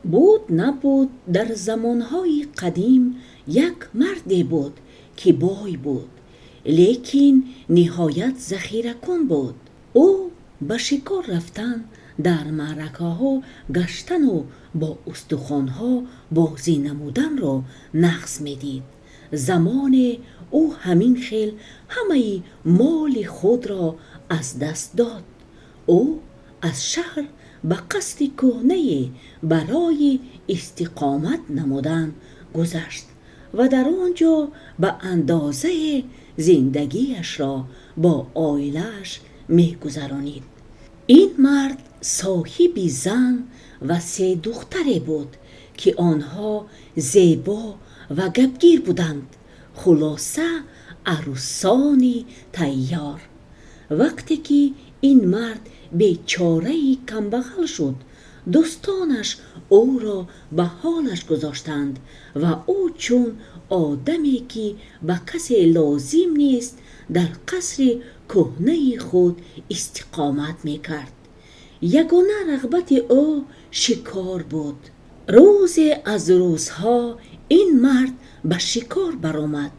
بود نبود در زمانهای قدیم یک مردی بود که بای بود، لیکن نهایت ذخیره کن بود. او به شکار رفتن، در معرکه ها گشتن و با استخوان ها بازی نمودن را نقص می دید. زمان او همین خیل همه مال خود را از دست داد. او از شهر به قصد کهنه برای استقامت نمودن گذشت و در آنجا به اندازه زندگیش را با عائله‌اش می گذرانید. این مرد صاحب زن و 3 دختری بود که آنها زیبا و گپگیر بودند، خلاصه عروسانی تیار. وقتی که این مرد بیچاره‌ای کمبخل شد، دوستانش او را به حالش گذاشتند و او چون آدمی که به کسی لازم نیست در قصر کهنه خود استقامت میکرد. یگانه رغبت او شکار بود. روزی از روزها این مرد به شکار برآمد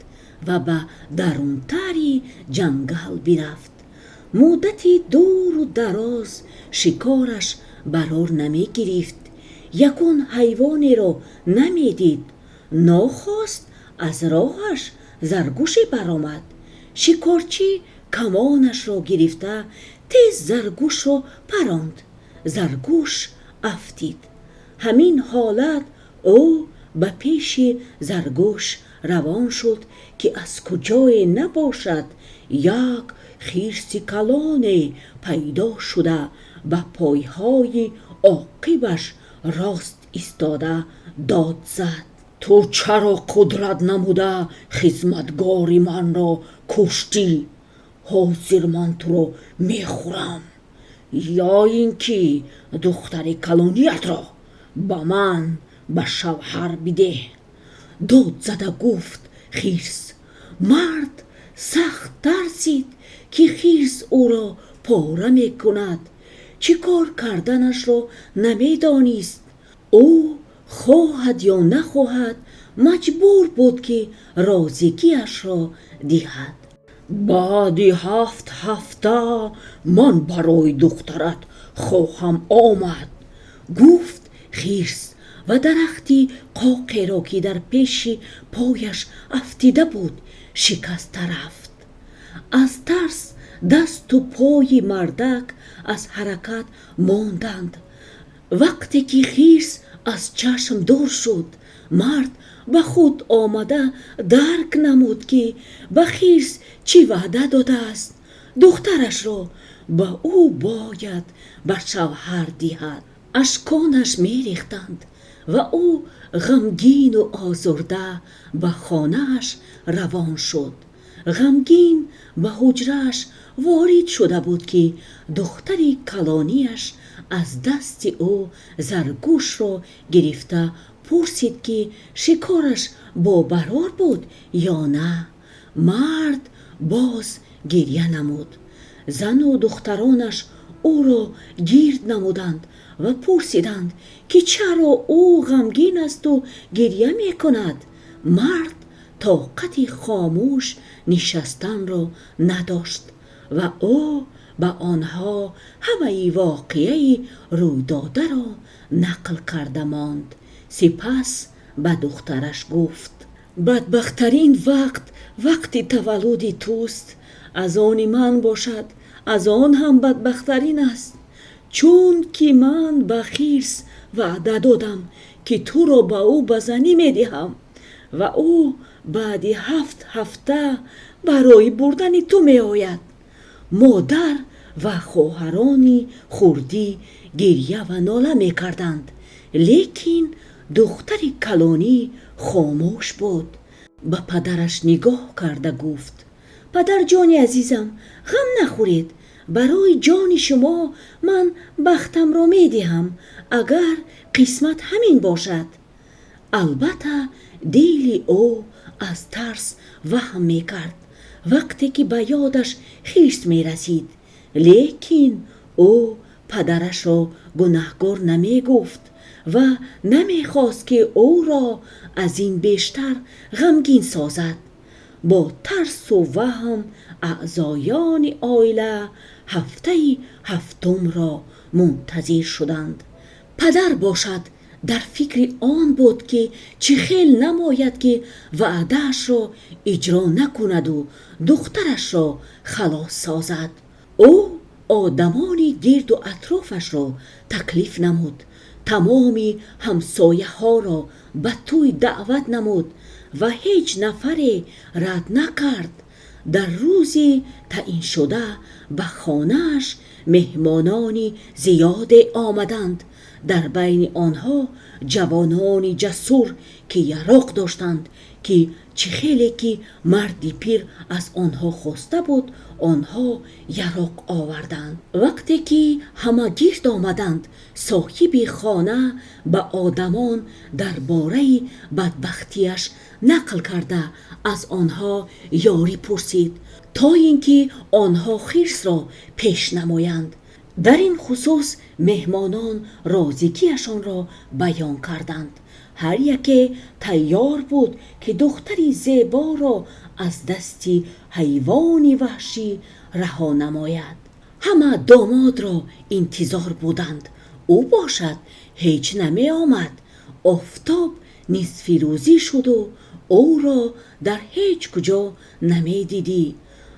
و به درونتری جنگل برفت. مدتی دور و دراز شکارش برار نمی گرفت. یکون حیوانی را نمی دید. ناخواست از راهش زرگوشی برآمد. شکارچی کمانش را گرفته تیز زرگوش را پراند. زرگوش افتید. همین حالت او به پیش زرگوش روان شد که از کجای نباشد یک خرس کلان پیدا شده به پایهای عاقبش راست ایستاده داد زد: تو چرا قدرت نموده خدمتگار من را کشتی؟ حاضر من تو را میخورم، یا اینکه دختر کلانیت را به من به شوهر بده. داد زده گفت خرس. مرد سخت ترسید که خرس او را پاره می کند. چی کار کردنش را نمی دانست. او خواهد یا نخواهد مجبور بود که رازگیش را دهد. بعد 7 هفته من برای دخترت خواهم آمد، گفت خرس و درختی قاقی را که در پیش پایش افتیده بود شکست رفت. از ترس دست و پای مردک از حرکت ماندند. وقتی که خرس از چشم دور شد، مرد به خود آمده درک نمود که به خرس چی وعده داده است. دخترش را به او باید به شوهر دهد. اشکانش می ریختند و او غمگین و آزرده به خانه‌اش روان شد. غمگین به حجره‌اش وارد شده بود که دختری کلانیش از دست او زرگوش را گرفته پرسید که شکارش با برار بود یا نه. مرد باز گریه نمود. زن و دخترانش او را گرد نمودند و پرسیدند که چرا او غمگین است و گریه می کند. مرد طاقت خاموش نشستن را نداشت و او به آنها همه واقعه روی داده را نقل کرده ماند. سپس به دخترش گفت: بدبخترین وقتی تولد توست. از آن من باشد از آن هم بدبخترین است، چون که من به خرس وعده دادم که تو را به او به زنی می دهم و او بعد 7 هفته برای بردن تو می آید. مادر و خواهرانی خردی گریه و ناله می کردند، لیکن دختر کلانی خاموش بود. به پدرش نگاه کرده گفت: پدر جان عزیزم، غم نخورید. برای جان شما من بختم را می دهم اگر قسمت همین باشد. البته دل او از ترس وهم می کرد وقتی که به یادش خرس می رسید، لیکن او پدرش را گناهکار نمی گفت و نمیخواست که او را از این بیشتر غمگین سازد. با ترس و وهم اعضایان عائله هفته هفتم را منتظر شدند. پدر باشد در فکر آن بود که چه خیل نماید که وعده‌اش را اجرا نکند و دخترش را خلاص سازد. او آدمانی گرد و اطرافش را تکلیف نمود، تمامی همسایه ها را به توی دعوت نمود و هیچ نفری رد نکرد. در روزی تعیین شده به خانه‌اش مهمانانی زیاد آمدند. در بین آنها جوانانی جسور که یراق داشتند که چه خیلی که مردی پیر از آنها خواسته بود آنها یراق آوردند. وقتی که همه گرد آمدند صاحب خانه به آدمان درباره بدبختیش نقل کرده از آنها یاری پرسید تا اینکه آنها خرس را پیش نمایند. در این خصوص مهمانان رازیکیشان را بیان کردند. هر یکی تیار بود که دختری زیبا را از دست حیوان وحشی رها نماید. همه داماد را انتظار بودند. او باشد هیچ نمی آمد. آفتاب نصف روزی شد و او را در هیچ کجا نمی دیدی.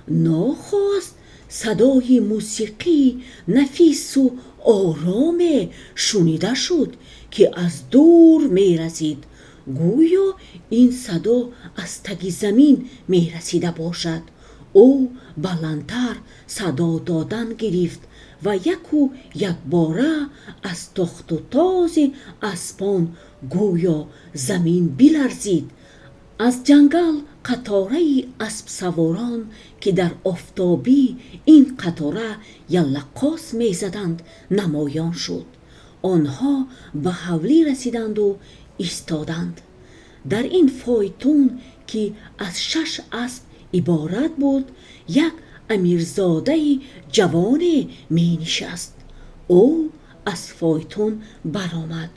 ناخواست صدای موسیقی نفیس و آرام شنیده شد که از دور می رسید. گویا این صدا از تگ زمین می رسیده باشد. او بلندتر صدا دادن گرفت و یک باره از تخت و تاز اسبان گویا زمین بلرزید. از جنگل قطاره اسب سواران که در آفتابی این قطاره یلقاس می زدند نمایان شد. آنها به حولی رسیدند و ایستادند. در این فایتون که از 6 اسب عبارت بود یک امیرزاده جوان می نشست. او از فایتون برآمد.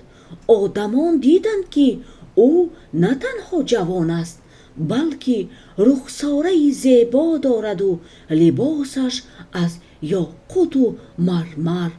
آدمان دیدند که او نه تنها جوان است بلکه رخساره زیبا دارد و لباسش از یاقوت و مرمر.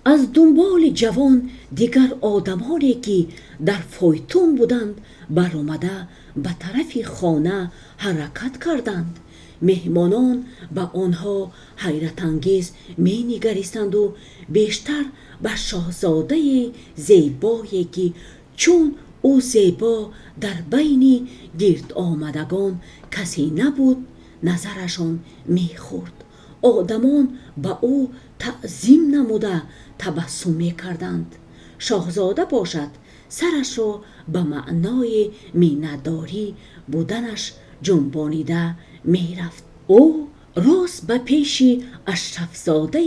از دنبال جوان دیگر آدمانی که در فایتون بودند برآمده به طرف خانه حرکت کردند. مهمانان به آنها حیرت انگیز می نگریستند و بیشتر به شاهزاده زیبایی که چون او زیبا در بین گرد آمدگان کسی نبود نظرشان می خورد. آدمان به او تعظیم نموده تبسم می کردند. شاهزاده باشد سرش را به معنای مینه‌داری بودنش جنبانیده می رفت. او راست به پیش اشرفزاده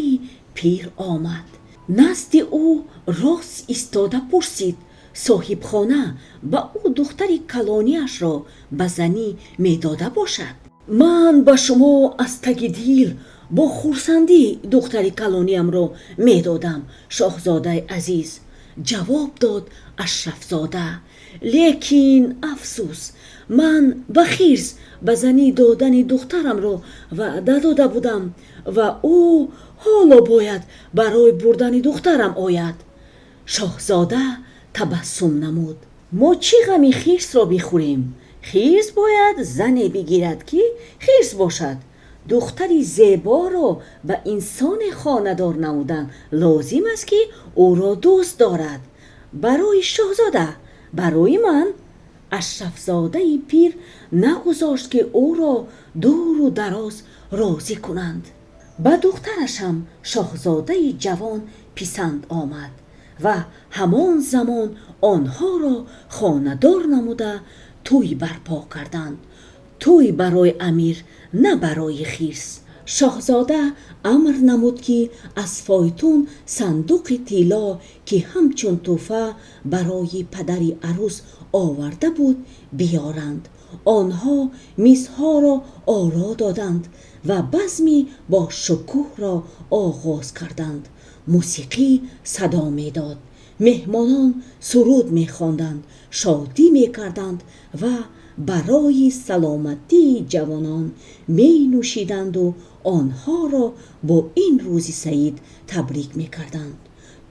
پیر آمد. نزد او راست ایستاده پرسید صاحب خانه به او دختر کلانیش را به زنی می داده باشد؟ من به شما از تگ دل با خرسندی دختر کلانیم را می دادم شاهزاده عزیز، جواب داد اشرفزاده. لیکن افسوس من به خرس به زنی دادن دخترم را وعده داده بودم و او حالا باید برای بردن دخترم آید. شاهزاده تبسم نمود. ما چی غمی خرس را بخوریم؟ خرس باید زنی بگیرد که خرس باشد. دختری زیبا را به انسان خانه‌دار نمودن لازم است که او را دوست دارد. برای شاهزاده، برای من. اشرفزاده پیر نگذاشت که او را دور و دراز راضی کنند. به دخترش هم شاهزاده جوان پسند آمد و همان زمان آنها را خانه‌دار نموده توی برپا کردند. توی برای امیر نه برای خرس. شاهزاده امر نمود که از فایتون صندوق طلا که همچون تحفه برای پدر عروس آورده بود بیارند. آنها میزها را آرا دادند و بزمی با شکوه را آغاز کردند. موسیقی صدا میداد. مهمانان سرود می‌خواندند، شادی می‌کردند و برای سلامتی جوانان می نوشیدند و آنها را با این روز سعید تبریک می‌کردند.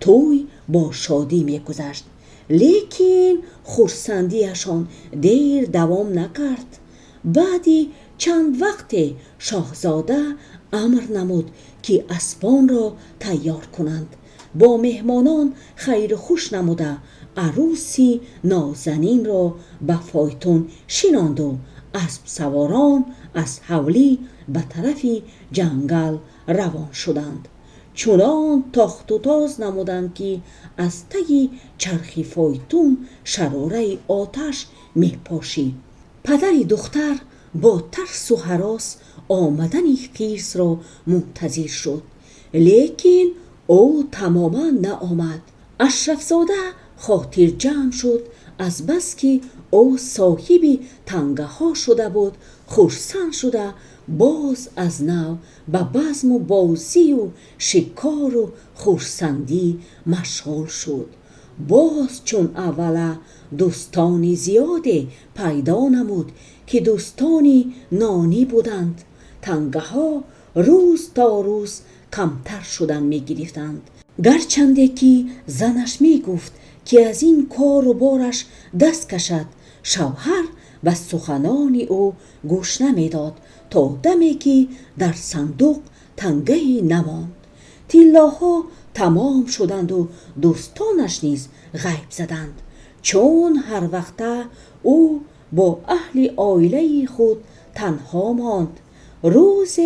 توی با شادی می‌گذشت، لیکن خرسندیشان دیر دوام نکرد. بعدی چند وقت شاهزاده امر نمود که اسبان را تیار کنند. با مهمانان خیر خوش نموده عروسی نازنین را به فایتون شیناند و اسب سواران از حولی به طرف جنگل روان شدند. چنان تاخت و تاز نمودند که از تی چرخ فایتون شراره آتش میپاشید. پدر دختر با ترس و هراس آمدن خیس را منتظر شد، لیکن او تماما نآمد. اشرف زاده خاطر جمع شد، از بس که او صاحب تنگه ها شده بود. خرسند شده باز از نو به بزم و بازی و شکار و خرسندی مشغول شد. باز چون اوله دوستانی زیاده پیدا نمود که دوستانی نانی بودند. تنگه ها روز تا روز کمتر شدن می گرفتند، گرچنده که زنش می گفت که از این کار و بارش دست کشد. شوهر و سخنان او گوش نمی داد تا دمی که در صندوق تنگه نماند. تیلاها تمام شدند و دوستانش نیز غیب زدند. چون هر وقته او با اهل عائله خود تنها ماند. روز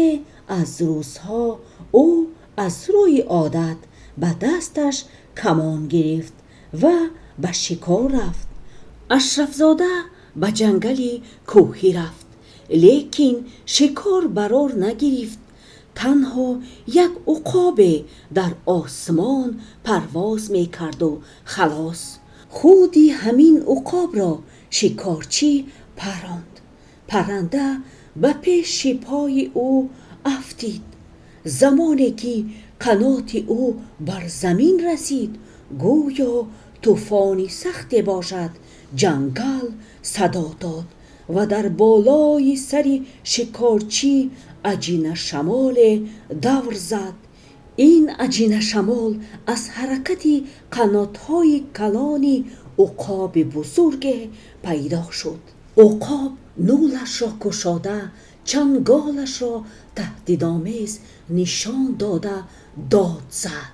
از روزها او از روی عادت به دستش کمان گرفت و به شکار رفت. اشرف زاده به جنگل کوهی رفت، لیکن شکار برار نگرفت. تنها یک عقاب در آسمان پرواز می کرد و خلاص. خودی همین عقاب را شکارچی پراند. پرنده به پیش پای او افتید. زمانی که قنات او بر زمین رسید، گویا طوفانی سخت باشد، جنگل صدا داد و در بالای سر شکارچی عجین شمال دور زد. این عجین شمال از حرکت قناتهای کلان عقاب بزرگ پیدا شد. عقاب نولش را گشاده چنگالش را تهدیدآمیز نشان داده داد زد: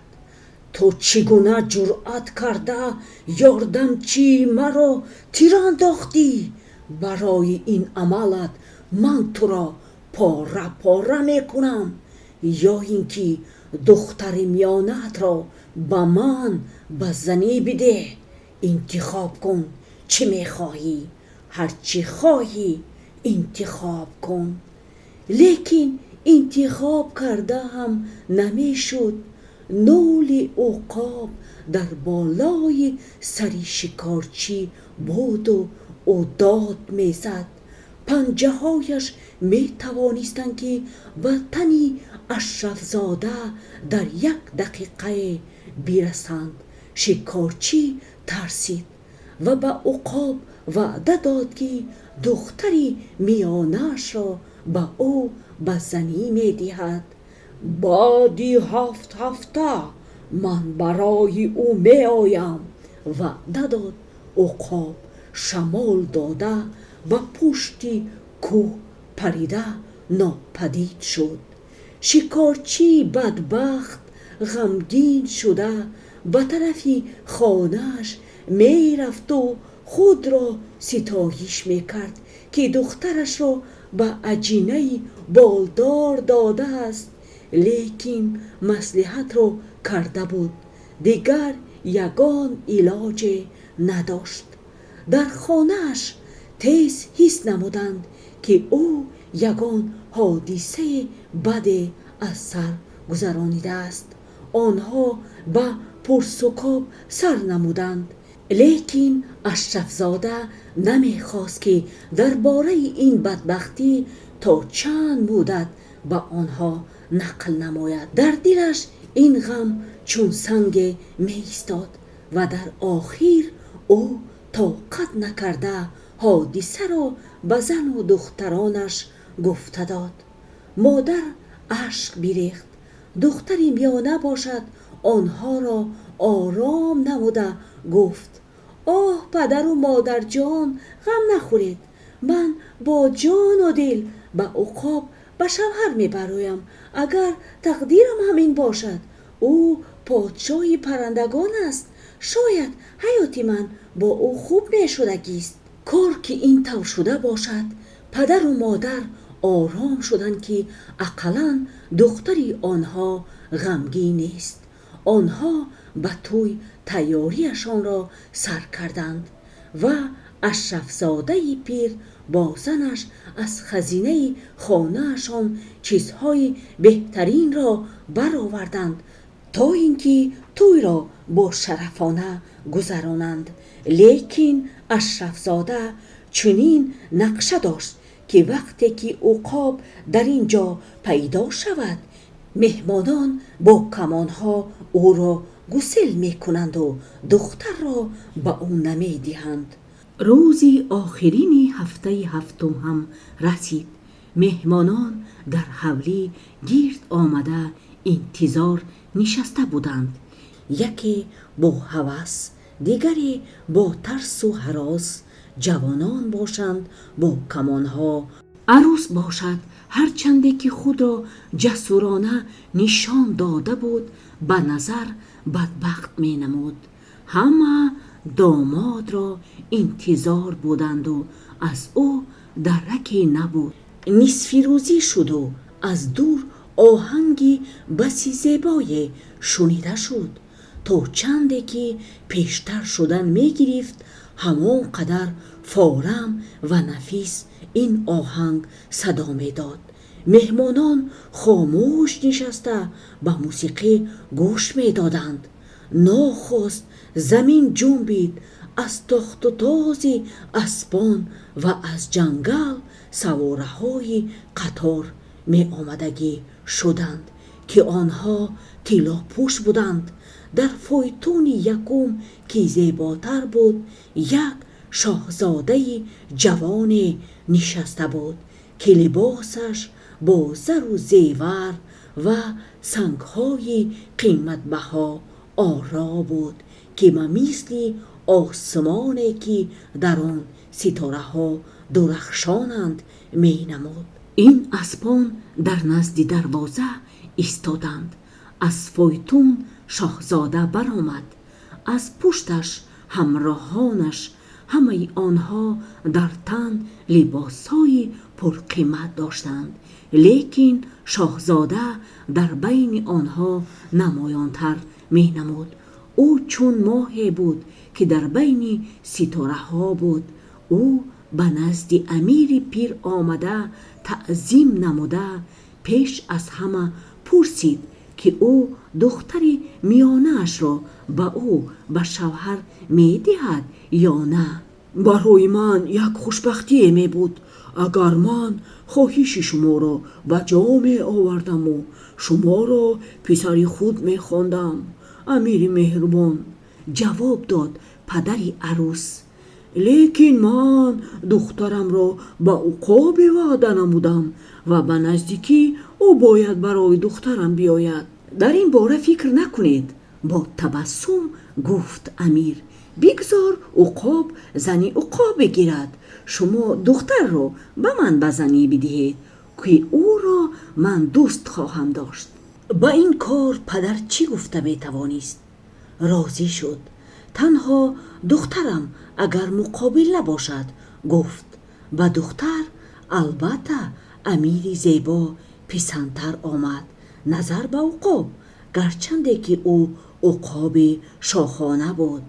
تو چگونه جرأت کرده یاردمچی مرا تیر انداختی؟ برای این عملت من تو را پاره پاره میکنم، یا اینکه دختر میانت را به من به زنی بده. انتخاب کن چه میخواهی، هر چی خواهی انتخاب کن. لیکن انتخاب کرده هم نمیشد. نول عقاب در بالای سر شکارچی بود و او داد میزد. پنجه هایش می توانستند که به تن اشرف زاده در یک دقیقه برسند. شکارچی ترسید و به عقاب وعده داد که دختری میانش را به او به زنی می دهد. بعد 7 هفته من برای او می آیم. وعده داد. عقاب شمال داده به پشت کوه پریده ناپدید شد. شکارچی بدبخت غمگین شده به طرف خانه‌اش می رفت و خود را ستایش می کرد که دخترش را به عجینه بالدار داده است. لیکن مصلحت را کرده بود، دیگر یگان علاج نداشت. در خانه‌اش تیز حس نمودند که او یگان حادثه بد از سر گذرانیده است. آنها به پرسکوب سر نمودند، لیکن اشرف زاده نمیخواست که درباره این بدبختی تا چند مدت به آنها نقل نماید. در دلش این غم چون سنگ می ایستاد. و در آخر او طاقت نکرده حادثه را به زن و دخترانش گفته داد. مادر اشک بیریخت. دختری میانه باشد آنها را آرام نموده گفت: آه پدر و مادر جان، غم نخورید. من با جان و دل به عقاب به شوهر میبرایم. اگر تقدیرم همین باشد، او پادشاه پرندگان است. شاید حیات من با او خوب میشدگیست. کار که این طور شده باشد، پدر و مادر آرام شدند که اقلاً دختری آنها غمگین نیست. آنها به توی تیاریشان را سر کردند و اشرف زاده پیر با زنش از خزینه خانه‌شان چیزهای بهترین را برآوردند تا اینکه توی را با شرفانه گذرانند. لیکن اشرف زاده چنین نقشه داشت که وقتی که عقاب در اینجا پیدا شود، مهمانان با کمانها او را گسل میکنند و دختر را به او نمیدهند. روزی آخرین هفته هفتم هم رسید. مهمانان در حولی گرد آمده انتظار نشسته بودند. یکی با هوس، دیگری با ترس و هراس. جوانان باشند با کمانها، عروس باشد هرچندی که خود را جسورانه نشان داده بود به نظر بدبخت می نمود. همه داماد را انتظار بودند و از او درکی نبود. نصف روزی شد و از دور آهنگی بسی زیبای شنیده شد. تا چندی که پیشتر شدن می گرفت، همان قدر فارم و نفیس این آهنگ صدا می داد. مهمانان خاموش نشسته به موسیقی گوش می دادند. ناخست زمین جنبید. از تخت و تاز اسبان و از جنگل سواره های قطار می آمدگی شدند که آنها طلا پوش بودند. در فایتون یکم که زیباتر بود، یک شاهزاده جوان نشسته بود که لباسش با زر و زیور و سنگ‌های قیمت بها آرا بود که مثل آسمانی که در آن ستاره ها درخشانند می نمود. این اسبان در نزد دروازه ایستادند. از فایتون شاهزاده برآمد. از پشتش همراهانش، همه آنها در تن لباسهای پرقیمت داشتند، لیکن شاهزاده در بین آنها نمایانتر می نمود. او چون ماهی بود که در بین ستاره ها بود. او به نزد امیر پیر آمده تعظیم نموده پیش از همه پرسید که او دختر میانه اش را به او به شوهر می دهد یا نه. برای من یک خوشبختی می بود اگر من خواهش شما را به جا می آوردم و شما را پسر خود می خواندم. امیر مهربان، جواب داد پدر عروس. لیکن من دخترم را به عقاب وعده نمودم و به نزدیکی او باید برای دخترم بیاید. در این باره فکر نکنید، با تبسم گفت امیر. بگذار عقاب زنی عقاب بگیرد. شما دختر را به من به زنی بدهید که او را من دوست خواهم داشت. با این کار پدر چی گفته می توانست؟ راضی شد. تنها دخترم اگر مقابل نباشد، گفت. به دختر البته امیر زیبا پسندتر آمد نظر به عقاب، گرچنده که او عقاب شاخانه بود.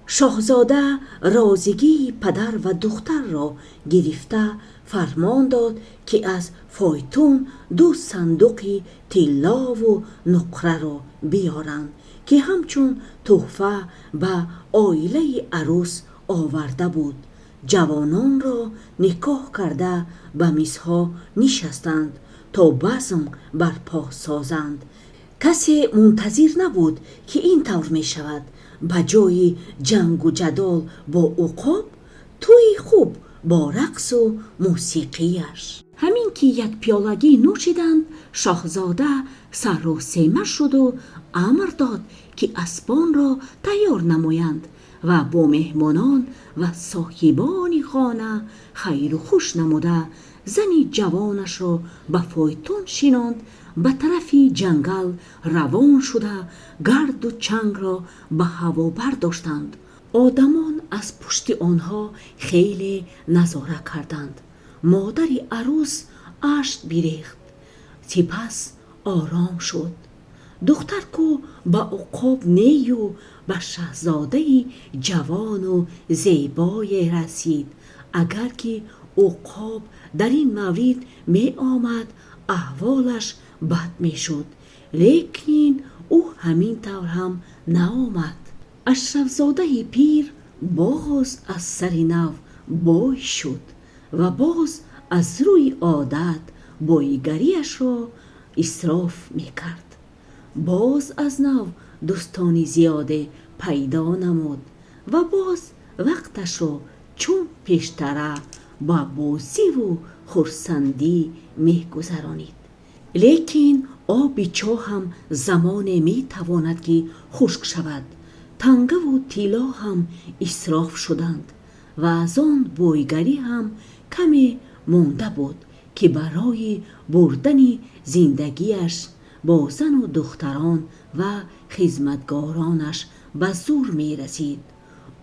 شاهزاده رازیگی پدر و دختر را گرفته فرمان داد که از فایتون 2 صندوق طلا و نقره را بیارند که همچون تحفه به عائله عروس آورده بود. جوانان را نکاح کرده به میزها نشستند تا بزم برپا سازند. کسی منتظر نبود که این طور می شود. به جای جنگ و جدال با عقاب توی خوب با رقص و موسیقیش. همین که یک پیالگی نوشیدند شاهزاده سر و سیمه شد و امر داد که اسبان را تیار نمایند و با مهمانان و صاحبان خانه خیر و خوش نموده زنی جوانش را به فایتون شیناند. به طرف جنگل روان شده گرد و چنگ را به هوا برداشتند. آدمان از پشت آنها خیلی نظاره کردند. مادر عروس اشک بیریخت، سپس آرام شد. دختر کو به عقاب نیو به شاهزاده جوان و زیبای رسید. اگر که عقاب در این مورد می آمد احوالش بد می شد، لیکن او همین طور هم نآمد. اشرفزاده پیر باز از سر نو بای شد و باز از روی عادت بایگریش را اصراف می کرد. باز از نو دوستانی زیاده پیدا نمود و باز وقتش را چون پیشتره با بازی و خرسندی می گذرانید. لیکن آب چاه هم زمان می تواند که خشک شود. تنگه و طلا هم اصراف شدند و از آن بایگری هم کمی مانده بود که برای بردن زندگیش با زن و دختران و خدمتگارانش به زور می رسید.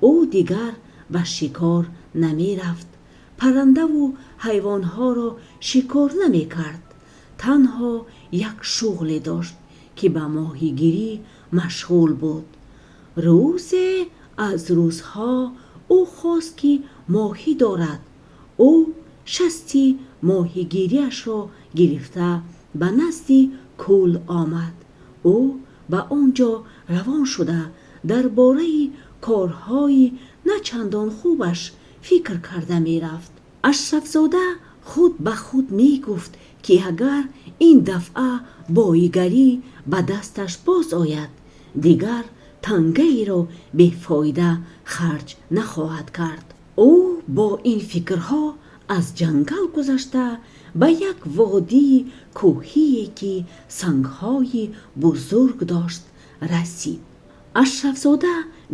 او دیگر به شکار نمی رفت، پرنده و حیوانها را شکار نمی کرد. تنها یک شغل داشت که به ماهیگیری مشغول بود. روز از روزها او خواست که ماهی دارد. او شستی ماهیگیریش را گرفته به نزد کول آمد. او به آنجا روان شده درباره کارهای نه چندان خوبش فکر کرده می رفت. اشرفزاده خود به خود می گفت که اگر این دفعه بایگری به دستش باز آید دیگر تنگه ای را بیفایده خرج نخواهد کرد. او با این فکرها از جنگل گذشته به یک وادی کوهی که سنگهای بزرگ داشت رسید. اشرفزاده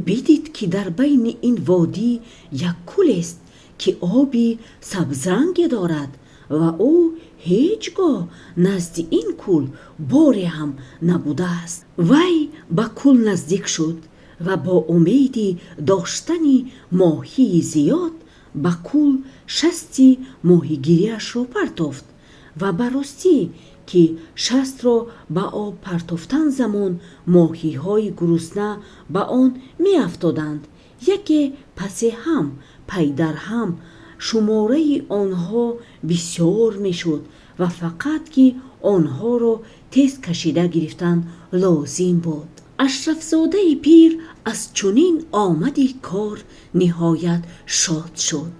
بدید که در بین این وادی یک کل است که آبی سبزرنگ دارد و او هیچگاه نزد این کل باری هم نبوده است. وی به کل نزدیک شد و با امید داشتن ماهی زیاد به کل شستی ماهیگیریش را پرتافت و براستی که شست را به آب پرتافتن زمان ماهی های گرسنه به آن می افتادند. یکی پس هم پی در هم شماره آنها بسیار می شد و فقط که آنها را تیز کشیده گرفتن لازم بود. اشرفزاده پیر از چنین آمدی کار نهایت شاد شد،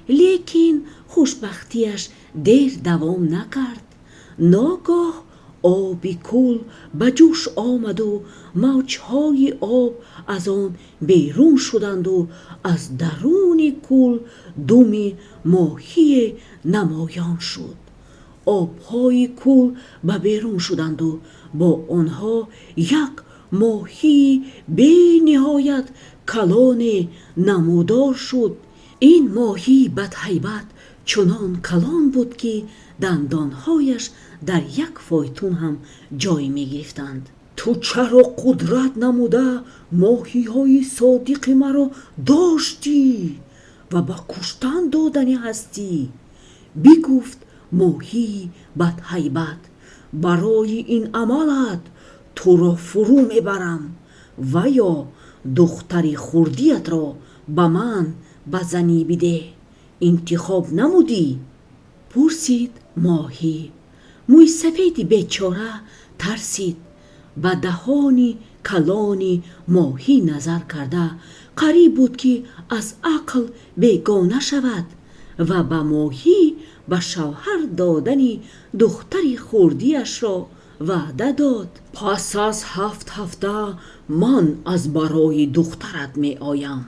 لیکن خوشبختیش دیر دوام نکرد. ناگاه آب کل به جوش آمد و موجهای آب از آن بیرون شدند و از درون کل دم ماهی نمایان شد. آبهای کل به بیرون شدند و با آنها یک ماهی بی نهایت کلان نمودار شد. این ماهی بدهیبت چنان کلان بود که دندانهایش در یک فایتون هم جای می گرفتند. تو چرا قدرت نموده ماهی های صادق مرا داشتی و با کشتن دادنی هستی؟ بگفت ماهی بدهیبت، برای این عملت تو را فرو میبرم و یا دختری خردیت را به من بزنی بده. انتخاب نمودی؟ پرسید ماهی. موی سفید بیچاره ترسید. به دهان کلان ماهی نظر کرده قریب بود که از عقل بیگانه شود و به ماهی به شوهر دادن دختری خردیش را وعده داد: پس از 7 هفته من از برای دخترت می آیم.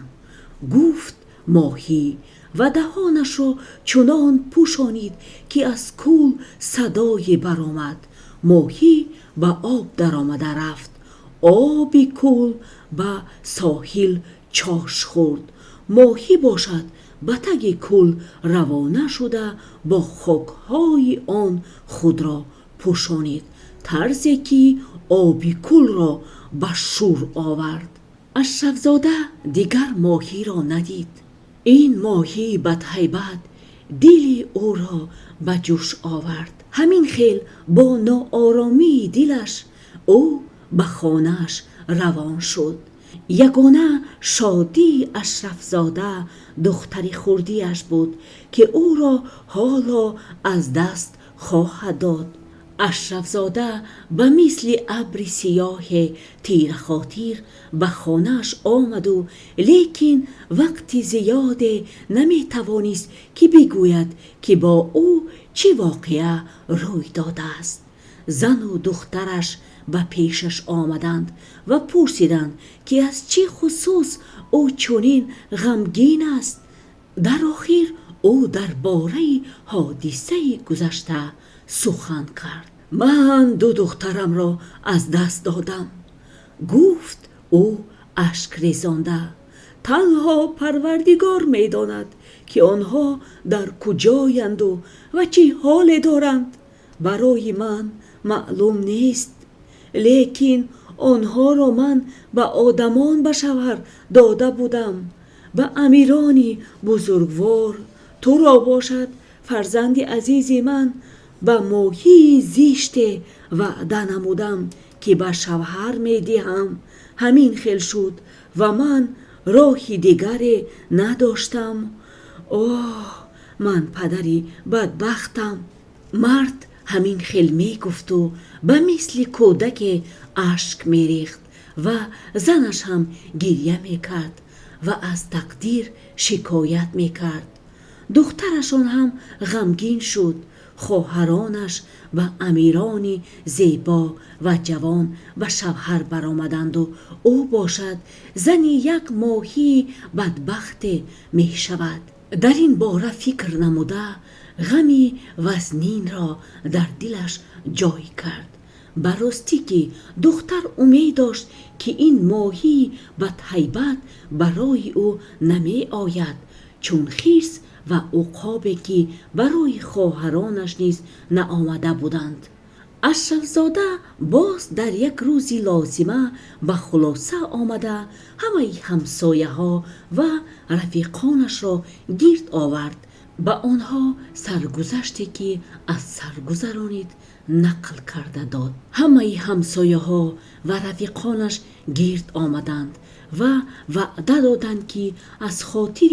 گفت ماهی و دهانش را چنان پوشانید که از کول صدای برآمد. ماهی به آب در آمده رفت. آبی کول به ساحل چاش خورد. ماهی باشد به تگ کول روانه شده با خاکهای آن خود را پوشانید، طرزی که آبی کول را به شور آورد. اشرف زاده دیگر ماهی را ندید. این ماهی بدهیبت دل او را به جوش آورد. همین خیل با ناآرامی دلش او به خانه‌اش روان شد. یگانه شادی اشرف زاده دختری خردیش بود که او را حالا از دست خواهد داد. اشرف زاده به مثل ابر سیاه تیر خاطر به خانه‌اش آمد و لیکن وقت زیاد نمی توانست که بگوید که با او چه واقعه روی داده است. زن و دخترش به پیشش آمدند و پرسیدند که از چه خصوص او چنین غمگین است. در آخر او درباره حادثه گذشته سخن کرد. من 2 دخترم را از دست دادم. گفت او اشک ریزانده. تنها پروردگار می داند که آنها در کجایند و چه حال دارند. برای من معلوم نیست، لیکن آنها را من به آدمان به شوهر داده بودم، به امیرانی بزرگوار. تو را باشد فرزند عزیز من به ماهی زیشت وعده نمودم که به شوهر می دهم. همین خیل شد و من راهی دیگری نداشتم. اوه، من پدری بدبختم. مرد همین خیل می گفت و به مثل کودک اشک می ریخت و زنش هم گریه می کرد و از تقدیر شکایت می کرد. دخترشان هم غمگین شد. خواهرانش و امیرانی زیبا و جوان و شوهر برآمدند و او باشد زنی 1 ماهی بدبخت می شود. در این باره فکر نموده غمی وزنین را در دلش جای کرد. براستی که دختر امید داشت که این ماهی بدهیبت برای او نمی آید، چون خرس و عقابی که برای خواهرانش نیز نآمده بودند. اشرف زاده باز در 1 روزی لازمه به خلاصه آمده همه همسایه ها و رفیقانش را گرد آورد. به آنها سرگذشتی که از سرگذرانید نقل کرده داد. همه همسایه ها و رفیقانش گرد آمدند و وعده دادند که از خاطر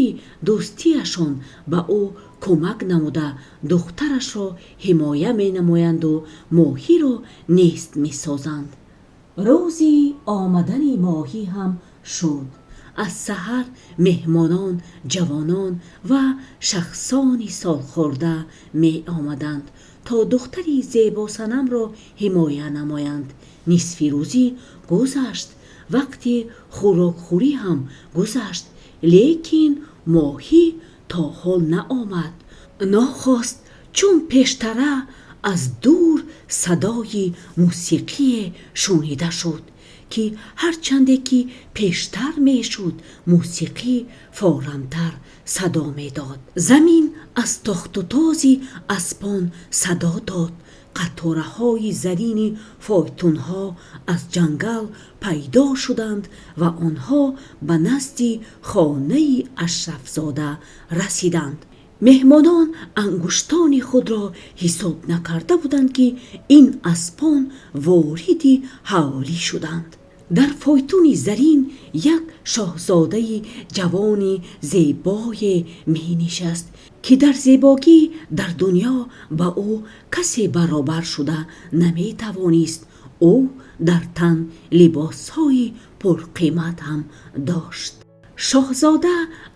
دوستیشان به او کمک نموده دخترش را حمایه می نمایند و ماهی را نیست می سازند. روزی آمدن ماهی هم شد. از سحر مهمانان، جوانان و شخصانی سال خورده می آمدند تا دختری زیبا صنم را حمایه نمایند. نصف روزی گذشت. وقتی خوراکخوری هم گذشت، لیکن ماهی تا حال نآمد. ناخواست چون پیشتره از دور صدای موسیقی شنیده شد که هرچنده که پیشتر می شد موسیقی فورانتر صدا می داد. زمین از تخت و تازی اسبان صدا داد. قطاره های زرین فایتون ها از جنگل پیدا شدند و آنها به نزد خانه اشرف زاده رسیدند. مهمانان انگشتان خود را حساب نکرده بودند که این اسبان وارد حوالی شدند. در فایتون زرین 1 شاهزاده جوانی زیبای می نشست که در زیبایی در دنیا با او کسی برابر شده نمی توانست. او در تن لباسهای پرقیمت هم داشت. شاهزاده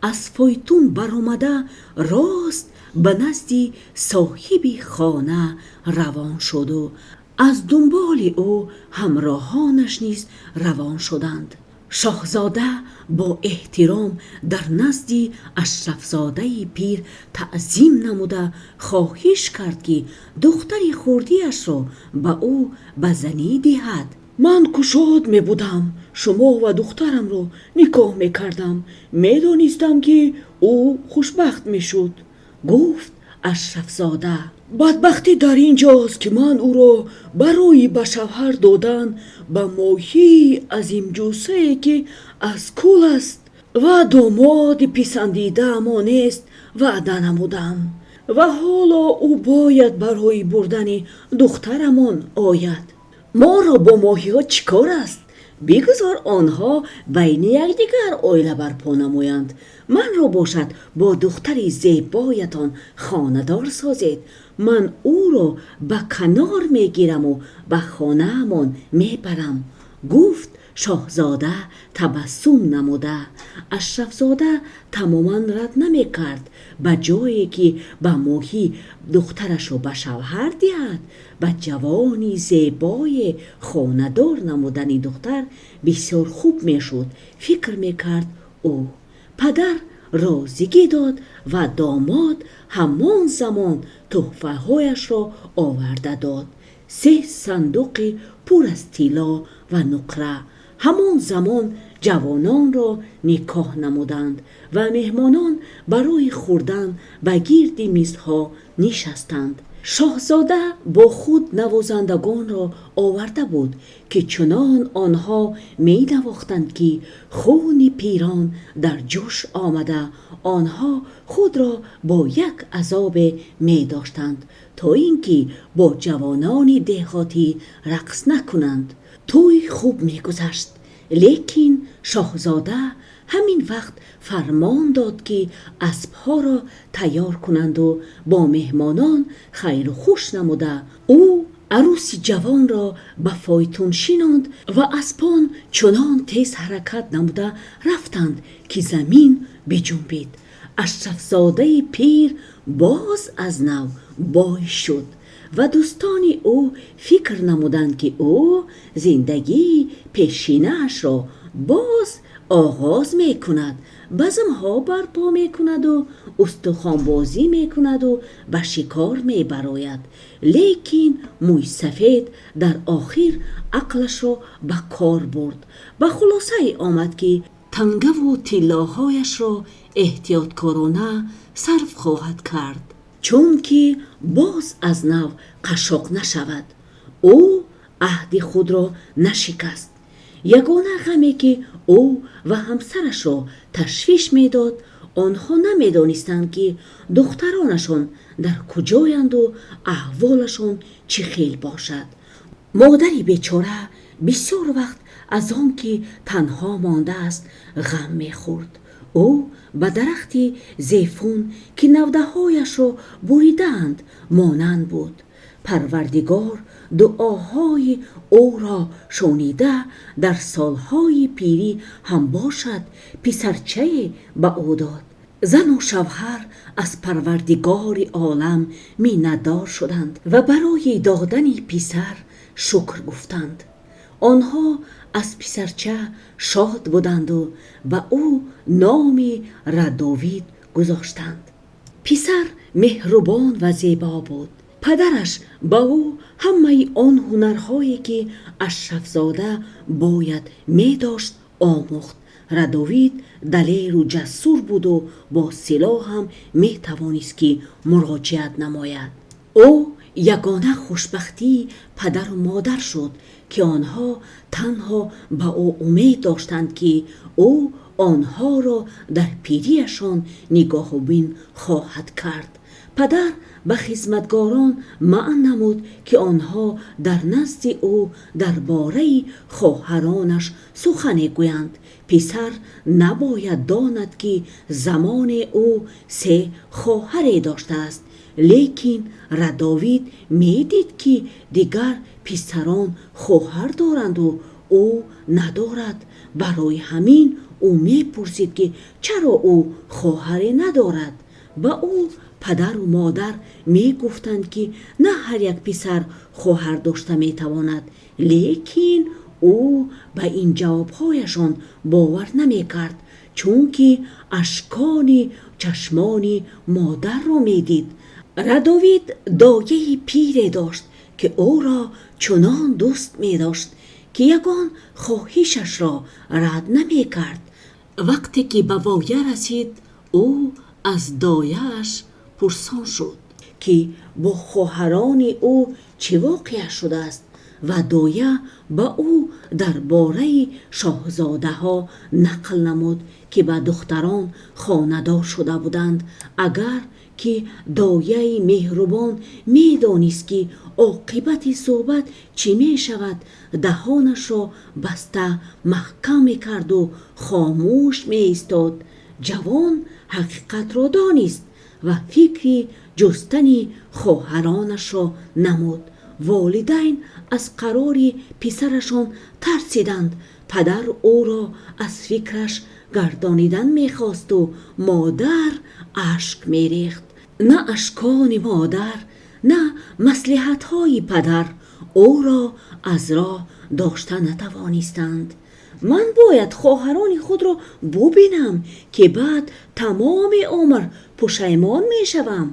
از فایتون برآمده راست به نزد صاحب خانه روان شد و از دنبال او همراهانش نیز روان شدند. شاهزاده با احترام در نزد اشرفزاده پیر تعظیم نموده خواهش کرد که دختر خردیش را به او به زنی دهد. من کشاد می بودم، شما و دخترم را نکاح می کردم، می دانستم که او خوشبخت می شد. گفت اشرفزاده بدبختی در اینجاست که من او را برای به شوهر دادن به ماهی عظیم جوسه که از کول است و داماد پسندیده امان است وعده نمودم و حالا او باید برای بردن دخترمان آید. ما را با ماهی ها چیکار است؟ بگذار آنها بین یکدیگر عائله برپا نمایند. من را باشد با دختر زیبایتان خانه‌دار سازید. من او را به کنار میگیرم و به خانه امان میبرم. گفت شاهزاده تبسم نموده. اشرفزاده تماما رد نمی کرد. به جایی که به ماهی دخترش را به شوهر دهد، به جوانی زیبای خانه‌دار نمودن دختر بسیار خوب می شد. فکر می کرد او پدر رازگی داد و داماد همان زمان تحفه هایش را آورده داد. 3 صندوق پر از طلا و نقره. همان زمان جوانان را نکاح نمودند و مهمانان برای خوردن به گرد میزها نشستند. شاهزاده با خود نوازندگان را آورده بود که چنان آنها می نواختند که خون پیران در جوش آمده آنها خود را با یک عذاب می داشتند تا اینکه با جوانان دهاتی رقص نکنند. توی خوب می گذشت، لیکن شاهزاده همین وقت فرمان داد که اسبها را تیار کنند و با مهمانان خیر و خوش نموده او عروس جوان را به فایتون شیناند و اسبان چنان تیز حرکت نموده رفتند که زمین بجنبید. اشرفزاده پیر باز از نو بای شد و دوستان او فکر نمودند که او زندگی پیشینه‌اش را باز آغاز می کند. بزمها برپا می کند و استخوان‌بازی می کند و به شکار می براید. لیکن موی سفید در آخر عقلش را به کار برد. به خلاصه آمد که تنگه و طلاهایش را احتیاطکارانه صرف خواهد کرد، چون که باز از نو قشاق نشود. او عهد خود را نشکست. یگانه غمی که او و همسرش را تشویش میداد آنها نمیدانستند که دخترانشان در کجایند و احوالشان چه خیل باشد. مادری بیچاره بسیار وقت از آن که تنها مانده است غم میخورد. او به درختی زیفون که نوده هایش را بریدند مانند بود. پروردگار دعاهای او را شنیده در سالهای پیری هم باشد پسرچه به او داد. زن و شوهر از پروردگار عالم منتدار شدند و برای دادن پسر شکر گفتند. آنها از پسرچه شاد بودند و به او نامی رداوید گذاشتند. پسر مهربان و زیبا بود. پدرش با او همه آن هنرهایی که اشرفزاده باید می داشت آموخت. رداوید دلیر و جسور بود و با سلاح هم می توانست که مراجعت نماید. او یگانه خوشبختی پدر و مادر شد که آنها تنها به او امید داشتند که او آنها را در پیریشان نگاه و بین خواهد کرد. پدر به خدمتگاران معن نمود که آنها در نزد او درباره خواهرانش سخن گویند. پسر نباید داند که زمان او 3 خواهر داشته است، لیکن رداوید میدید که دیگر پسران خواهر دارند و او ندارد. برای همین او میپرسید که چرا او خواهر ندارد. با او پدر و مادر می گفتند که نه هر یک پسر خواهر داشته می تواند، لیکن او به این جوابهایشان باور نمی کرد، چون که اشکان چشمان مادر را می دید. ردوید دایه پیر داشت که او را چنان دوست می داشت که یگان خواهشش را رد نمی کرد. وقتی که به وایه رسید، او از دایه‌اش پرسان شد که با خواهران او چه واقعه شده است و دایه با او درباره شاهزاده ها نقل نمود که به دختران خانه‌دار شده بودند. اگر که دایه مهربان می دانست که عاقبت صحبت چی می شود، دهانش را بسته محکم می کرد و خاموش می ایستاد. جوان حقیقت را دانست و فکری جستن خواهرانش را نمود. والدین از قرار پسرشان ترسیدند. پدر او را از فکرش گردانیدن می‌خواست و مادر اشک می‌ریخت. نه اشکان مادر نه مصلحت‌های پدر او را از راه داشته نتوانستند. من باید خواهران خود را ببینم که بعد تمام عمر پشیمان میشوم،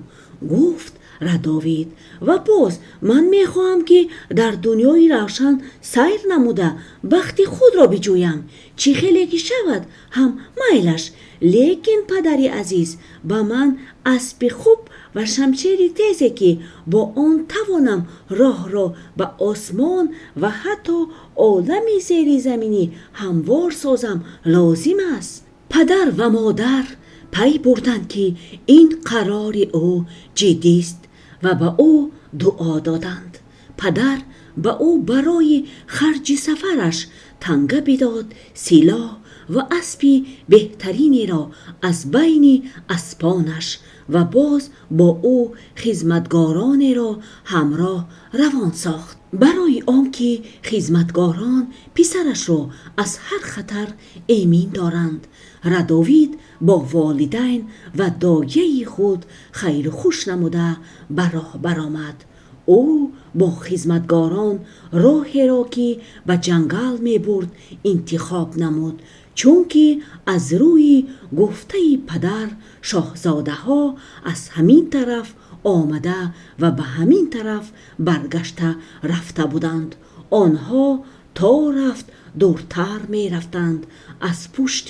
گفت ردوید. و باز من میخواهم که در دنیای روشن سیر نموده بخت خود را بجویم، چی خیلی که شود هم میلش، لیکن پدری عزیز به من اسب خوب و شمشیر تیزی که با آن توانم راه را به آسمان و حتی عالم زیر زمینی هموار سازم لازم است. پدر و مادر پی بردند که این قرار او جدی است و به او دعا دادند. پدر به او برای خرج سفرش تنگه بداد، سلاح و اسبی بهترینی را از بین اسبانش و باز با او خدمتگاران را همراه روان ساخت. برای آنکه خدمتگاران پسرش را از هر خطر امین دارند، ردوید با والدین و دایه خود خیر خوش نموده به راه برآمد. او با خدمتگاران راهی را که به جنگل می برد انتخاب نمود، چون که از روی گفته پدر شاهزاده ها از همین طرف آمده و به همین طرف برگشته رفته بودند. آنها تا رفت دورتر می رفتند از پشت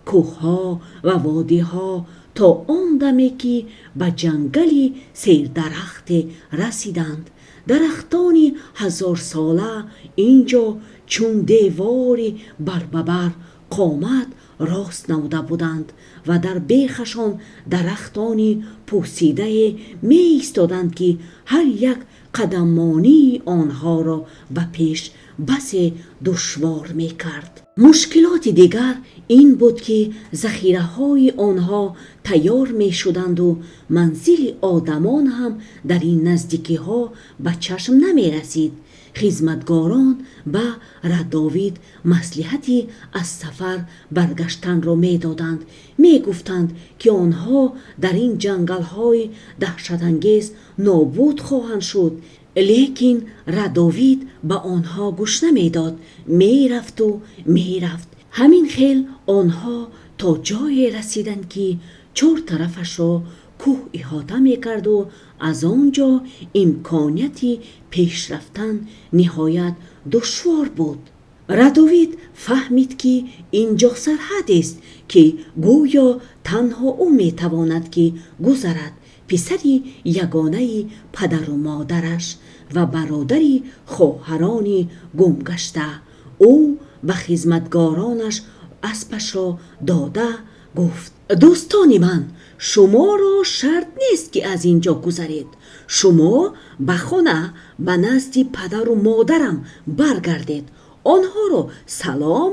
کوه ها و وادی ها تا آن دمی که به جنگلی سیر درخت رسیدند. درختان 1000 ساله اینجا چون دیواری بر قامت راست نموده بودند و در بیخشان درختانی پوسیده می ایستادند که هر یک قدمانی آنها را به پیش بس دشوار می کرد. مشکلات دیگر این بود که ذخیره های آنها تیار می شدند و منزل آدمان هم در این نزدیکی ها به چشم نمی رسید. خدمتگاران به ردوید مصلحتی از سفر برگشتن را می دادند. می گفتند که آنها در این جنگل های دهشت انگیز نابود خواهند شد، لیکن ردوید به آنها گوش نمی داد. می رفت و می رفت. همین خیل آنها تا جای رسیدند که 4 طرفش را کوه احاطه می کرد و از آنجا امکانیتی پیش رفتن نهایت دشوار بود. ردوید فهمید که اینجا سرحد است که گویا تنها او می تواند که گذرد. پسری یگانه پدر و مادرش و برادری خواهرانی گم گشته. او به خدمتگارانش اسبش را داده گفت: دوستان من، شما را شرط نیست که از اینجا گذرید. شما به خانه به نزد پدر و مادرم برگردید. آنها را سلام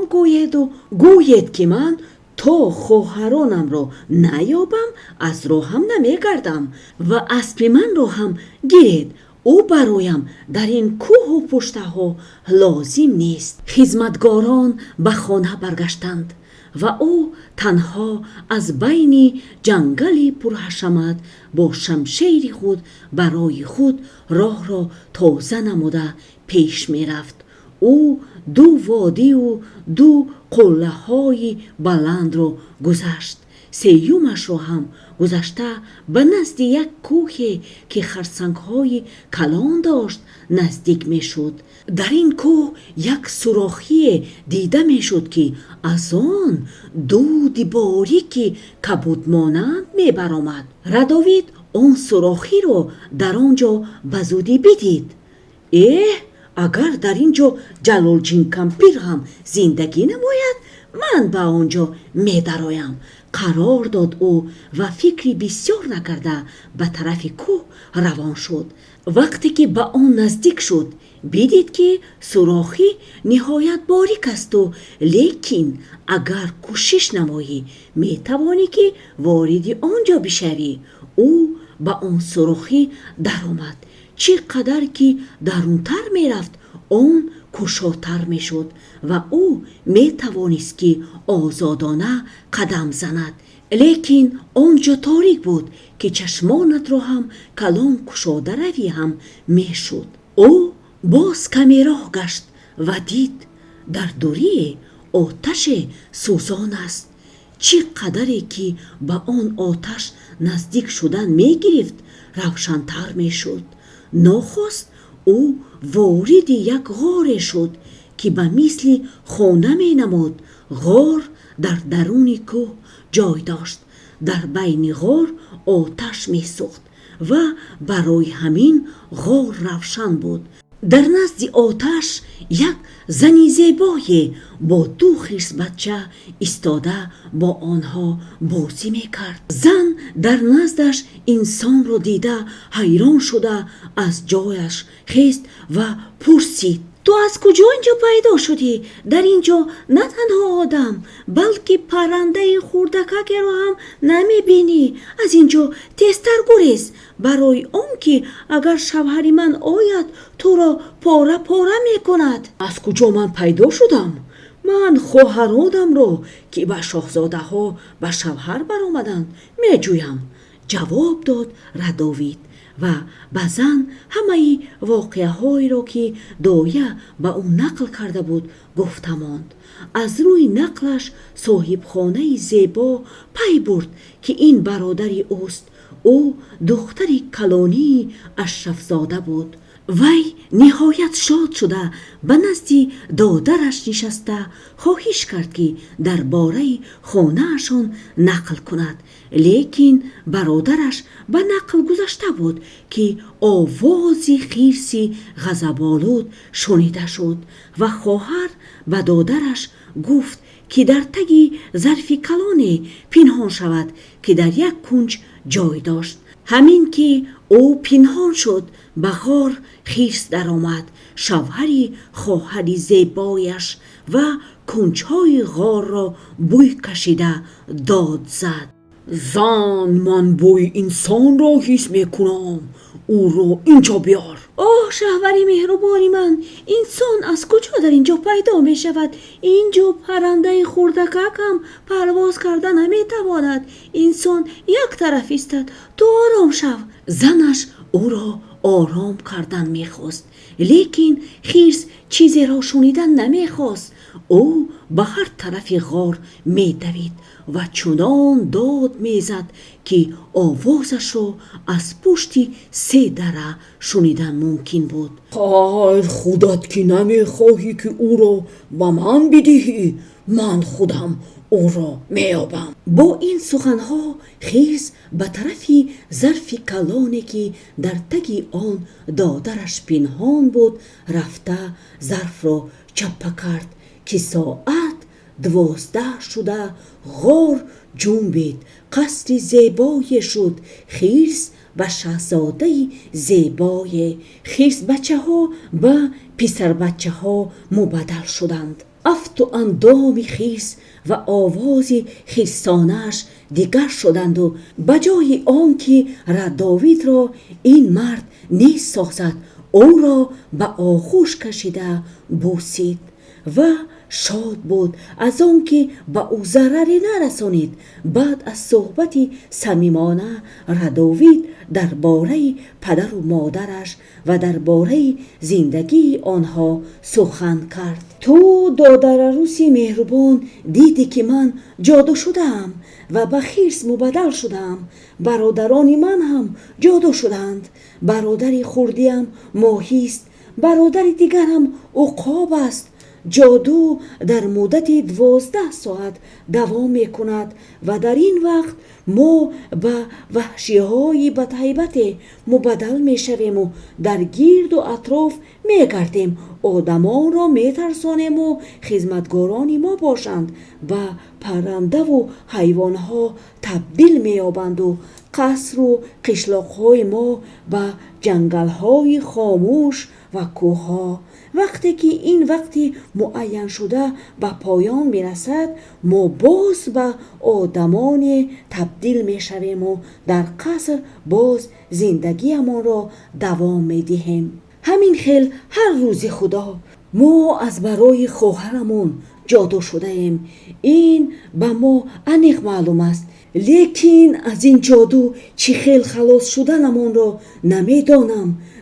گویید که من تا خواهرانم را نیابم از راهم نمیگردم و اسب من را هم گیرید. او برایم در این کوه و پشته ها لازم نیست. خدمتگاران به خانه برگشتند. و او تنها از بین جنگل پرحشمت با شمشیر خود برای خود راه را تازه نموده پیش می رفت. او دو وادی و دو قله های بلند را گذشت. سیومش را هم گذشته به نزد یک کوه که خرسنگ های کلان داشت نزدیک می شد. در این کوه یک سوراخی دیده می شد که از آن دود باریکی کبود مانند می برآمد. رادوید آن سوراخی را در آنجا به زودی بدید. اگر در اینجا جلالچین کمپیر هم زندگی نماید، من به آنجا می درایم. قرار داد او و فکری بسیار نکرده به طرف کوه روان شد. وقتی که به آن نزدیک شد بدید که سوراخی نهایت باریک است و لیکن اگر کوشش نمایی می توانی که وارد آنجا بشوی. او به آن سوراخی در آمد. چقدر که درونتر می رفت آن کشاتر می شد و او می توانست که آزادانه قدم زند. لیکن آنجا تاریک بود که چشمانت را هم کلان کشاده روی هم می شد. او باز کمی راه گشت و دید در دوری آتش سوزان است. چقدری که به آن آتش نزدیک شدن می گرفت روشن‌تر می شد. ناخست او وارد یک غار شد که به مثل خانه می نمود. غار در درون کوه جای داشت. در بین غار آتش می سوخت و برای همین غار روشن بود. در نزد آتش یک زنی زیبای با دو خرس بچه ایستاده با آنها بازی می کرد. زن در نزدش انسان را دیده حیران شده از جایش خیست و پرسید: تو از کجا اینجا پیدا شدی؟ در اینجا نه تنها آدم بلکه پرنده خردکک را هم نمی بینی. از اینجا تیزتر گریز، برای آن که اگر شوهر من آید تو را پاره پاره می کند. از کجا من پیدا شدم؟ من خواهرانم را که به شاهزاده ها به شوهر برآمدند می جویم، جواب داد رادوید و به زن همه واقعه هایی را که دایه به او نقل کرده بود گفته ماند. از روی نقلش صاحب خانه زیبا پی برد که این برادری اوست. او دختری کلانی اشرف زاده بود. وی نهایت شاد شده به نزد دادرش نشسته خواهش کرد که درباره خانه‌شان نقل کند. لیکن برادرش به نقل گذشته بود که آوازی خیرسی غضب‌آلود شنیده شد و خواهر به دادرش گفت که در تگی ظرف کلانی پنهان شود که در یک کنج جای داشت. همین که او پنهان شد به غار خیس در آمد. شوهری خواهر زیبایش و کنجهای غار را بوی کشیده داد زد: زن، من بوی انسان را حس می کنم، او را اینجا بیار. اوه شوهر مهربانی من، انسان از کجا در اینجا پیدا می شود؟ اینجا پرنده خردکک هم پرواز کرده نمی تواند. انسان یک طرف ایستد، تو آرام شو. زنش او را آرام کردن می خواست، لیکن خرس چیزی را شنیدن نمی خواست. او به هر طرف غار می دوید و چنان داد می زد که آوازش را از پشت 3 دره شنیدن ممکن بود. خیر خودت که نمی خواهی که او را به من بدهی، من خودم او را میابم. با این سخنها خرس به طرف ظرف کلانی که در تگی آن دادرش پنهان بود رفته ظرف را چپه کرد که ساعت 12 شده. غار جنبید، قصر زیبای شد. خرس و شاهزاده زیبای خرس بچه ها به پسر بچه ها مبدل شدند. افت و اندام خرس و آواز خرسانش دیگر شدند و بجای آن که رادوید را این مرد نیست سازد او را به آغوش کشیده بوسید و شاد بود از آن که به او ضرری نرسانید. بعد از صحبتی صمیمانه رادوید درباره پدر و مادرش و درباره زندگی آنها سخن کرد. تو دادر عروسی مهربان، دیدی که من جادو شدم و به خرس مبدل شدم. برادران من هم جادو شدند. برادر خردیم ماهی است، برادر دیگر هم عقاب است. جادو در مدت 12 ساعت دوام می کند و در این وقت ما به وحشی های بدهیبت مبدل می شویم و در گرد و اطراف می گردیم. آدمان را می ترسانیم و خدمتگاران ما باشند به پرنده و حیوان ها تبدیل می یابند و قصر و قشلاق های ما به جنگل های خاموش و کوه ها. وقتی که این وقتی معین شده به پایان میرسد، ما باز به آدمان تبدیل میشویم و در قصر باز زندگی ما را دوام میدهیم. همین خیل هر روز خدا ما از برای خواهرمون جادو شده ایم. این به ما انیق معلوم است، لیکن از این جادو چی خیل خلاص شدنمون را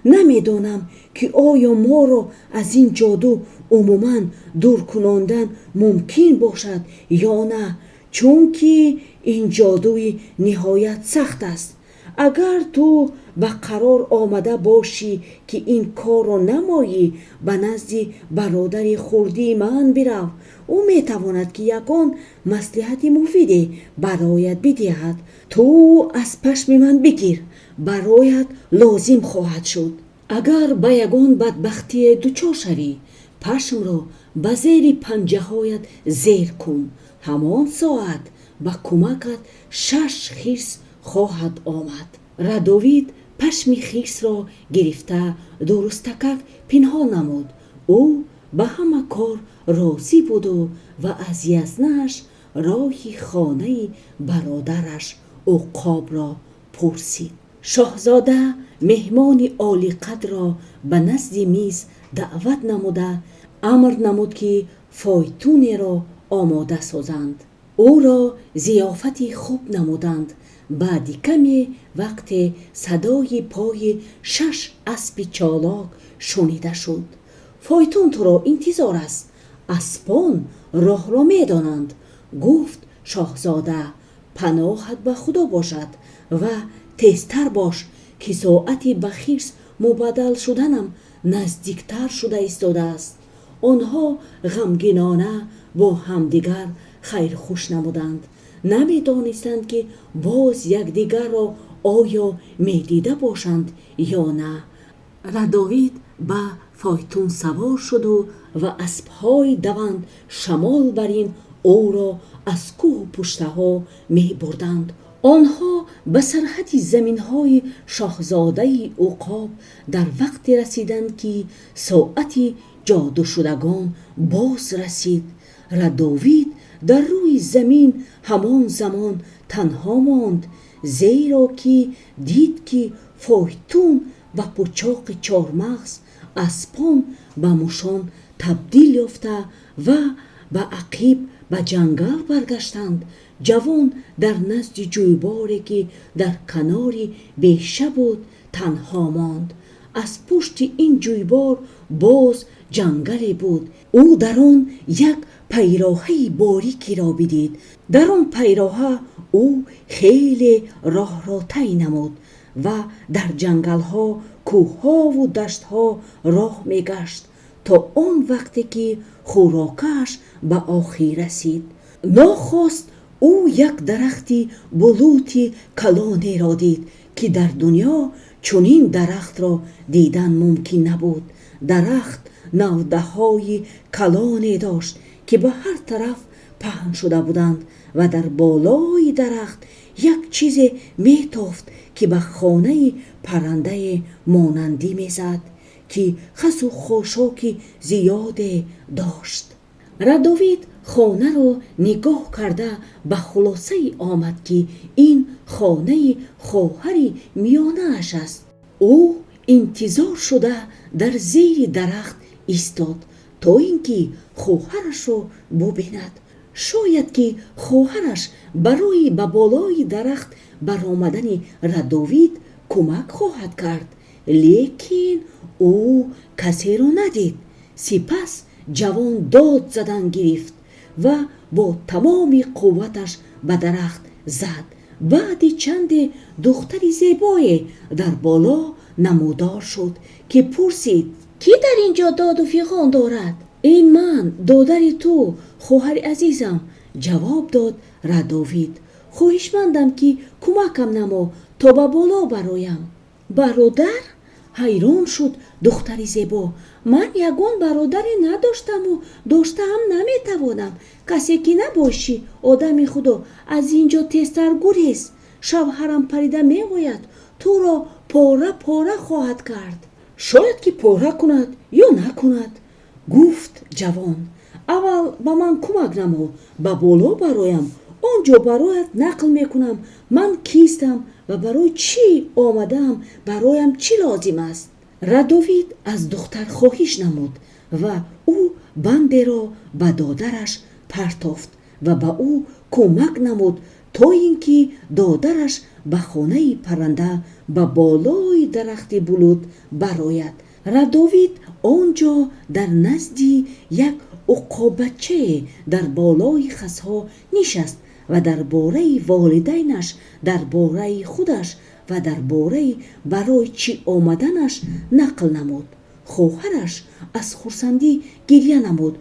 نمیدانم که آیا ما را از این جادو عموما دور کناندن ممکن باشد یا نه، چون که این جادوی نهایت سخت است. اگر تو به قرار آمده باشی که این کار را نمایی، به نزد برادر خردی من برو. او میتواند که یگان مصلحت مفیدی برایت بدهد. تو از پشم من بگیر، برایت لازم خواهد شد. اگر به یگان بدبختی دچار شوی، پشم را به زیر پنجه هایت زیر کن. همان ساعت به کمکت 6 خرس خواهد آمد. رادوید پشم خرس را گرفته درستکک پنهان نمود. او به همه کار راضی بود و از یزنش راهی خانه برادرش عقاب را پرسید. شاهزاده مهمان عالی قدر را به نزد میز دعوت نموده امر نمود که فایتون را آماده سازند. او را ضیافتی خوب نمودند. بعد کمی وقت صدای پای 6 اسب چالاک شنیده شد. فایتون تو را انتظار است، اسبان راه را می دانند. گفت شاهزاده پناهت به خدا باشد و تیزتر باش که ساعتی به خرس مبدل شدنم نزدیکتر شده ایستاده است. آنها غمگینانه با همدیگر خیر خوش نمودند. نمی دانستند که باز یکدیگر را آیا می دیده باشند یا نه. رادوید به فایتون سوار شد و اسبهای دوند شمال برین او را از کوه و پشته ها می بردند. آنها به سرحد زمین های شاهزاده عقاب در وقت رسیدند که ساعت جادو شدگان باز رسید. رادوید در روی زمین همان زمان تنها ماند، زیرا که دید که فایتون به پوچاق چارمغز، اسبان به موشان تبدیل یافته و به عقیب به جنگل برگشتند. جوان در نزد جویباری که در کناری بیشه بود تنها ماند. از پشت این جویبار باز جنگلی بود. او در آن یک پیراهه باریکی را بدید. در آن پیراهه او خیلی راه را طی نمود و در جنگل ها، کوه ها و دشت ها راه می گشت تا آن وقتی که خوراکش به آخر رسید. ناخواست او یک درختی بلوطی کلانی را دید که در دنیا چنین درخت را دیدن ممکن نبود. درخت نوده های کلانی داشت که به هر طرف پهن شده بودند و در بالای درخت یک چیز می تافت که به خانه پرنده مانندی می زد که خس و خاشاک زیاد داشت. رادوید خانه را نگاه کرده به خلاصه آمد که این خانه خواهر میانه اش است. او انتظار شده در زیر درخت ایستاد то ин ки хоҳарашро бубинад. шояд ки хоҳараш барои ба болои дарахт баромадани Радовид кӯмак хоҳад кард, лекин ӯ касеро надид. сипас ҷавон дод задан гирифт ва бо тамоми қувваташ ба дарахт зад. баъди чанде духтари зебое дар боло намудор шуд ки пурсид: ки дар ин ҷо доду фиғон дорад? ин ман, додари ту, хоҳари азизам, ҷавоб дод Радовид. хоҳишмандам ки кӯмакам намо то ба боло бароям. бародар? ҳайрон шуд духтари зебо. ман ягон бародаре надоштаму доштаам наметавонам. касе ки набошӣ, одами худо, аз ин ҷо тезтар гурез. шавҳарам парида меояд, туро пора пора хоҳад кард. шояд ки пора кунад ё накунад, гуфт ҷавон. аввал ба ман кӯмак намо, ба боло бароям. он ҷо бароят нақл мекунам ман кистам ва барои чӣ омадаам, бароям чӣ лозим аст. Радовид аз духтар хоҳиш намуд ва ӯ бандеро ба додараш партофт ва ба ӯ кӯмак намуд, то ин ки додараш ба хонаи парранда ба болои дарахти булут барояд. Радовид он ҷо дар назди як уқобачае дар болои хасҳо нишаст ва дар бораи волидайнаш, дар бораи худаш ва дар бораи барои чӣ омаданаш нақл намуд. хоҳараш аз хурсандӣ гирья намуд,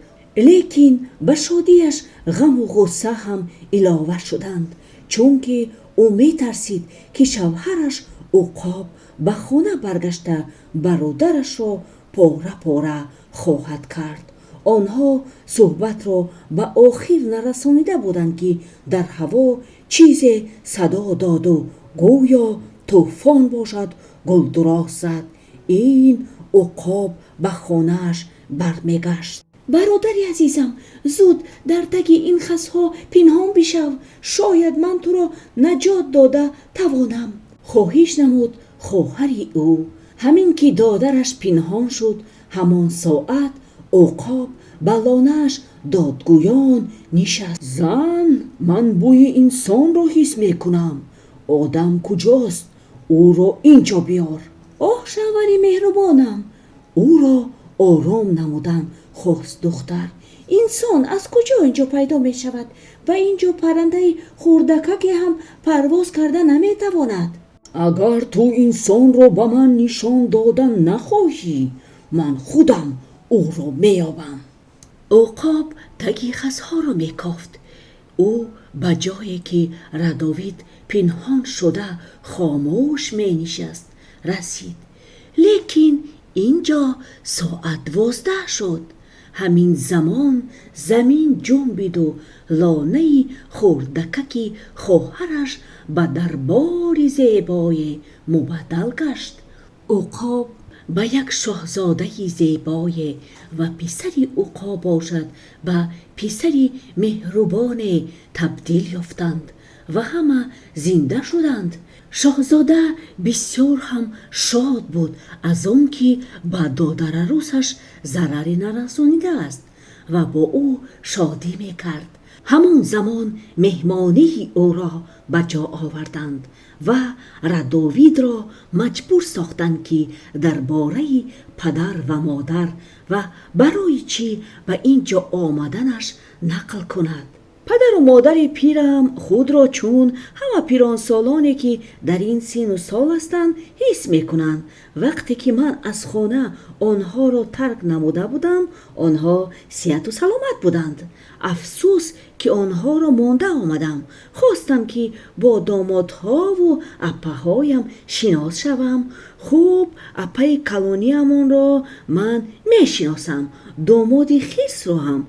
лекин ба шодияш ғаму ғусса ҳам илова шуданд, чунки ӯ метарсид ки шавҳараш уқоб ба хона баргашта бародарашро пора пора хоҳад кард. онҳо суҳбатро ба охир нарасонида буданд ки дар ҳаво чизе садо доду гӯё тӯфон бошад, гулдуроз зад. ин уқоб ба хонааш бармегашт. бародари азизам, зуд дар таги ин хасҳо пинҳон бишав. шояд ман туро наҷот дода тавонам. хоҳиш намуд хоҳари ӯ. ҳамин ки додараш пинҳон шуд, ҳамон соат уқоб ба лонааш додгӯён нишаст. зан, ман бӯи инсонро ҳис мекунам. одам куҷост? ӯро ин ҷо биёр. оҳ, шавҳари меҳрубонам, ӯро ором намудан хост духтар. инсон аз куҷо ин ҷо пайдо мешавад? ба ин ҷо паррандаи хурдакаке ҳам парвоз карда наметавонад. агар ту инсонро ба ман нишон дода нахоҳӣ, ман худам ӯро меёбам. уқоб таги хасҳоро мекофт. ӯ ба ҷое ки Радовид пинҳон шуда хомӯш менишаст расид. лекин ин ҷо соат 12 шуд. ҳамин замон замин ҷунбиду лонаи хурдакаки хоҳараш ба дарбори зебое мубаддал гашт. уқоб ба як шоҳзодаи зебое ва писари уқоб бошад ба писари меҳрубоне табдил ёфтанд ва ҳама зинда шуданд. шоҳзода бисёр ҳам шод буд аз он ки ба додарарӯсаш зараре нарасонидааст ва бо ӯ шодӣ мекард. ҳамон замон меҳмонии ӯро ба ҷо оварданд ва Радовидро маҷбур сохтанд ки дар бораи падар ва модар ва барои чӣ ба ин ҷо омаданаш нақл кунад. падару модари пирам худро чун ҳама пиронсолоне ки дар ин сину сол ҳастанд ҳис мекунанд. вақте ки ман аз хона онҳоро тарк намуда будам, онҳо сиҳату саломат буданд. афсӯс ки онҳоро монда омадам. хостам ки бо домодҳову апаҳоям шинос шавам. хуб, апаи калониамонро ман мешиносам, домоди хисро ҳам.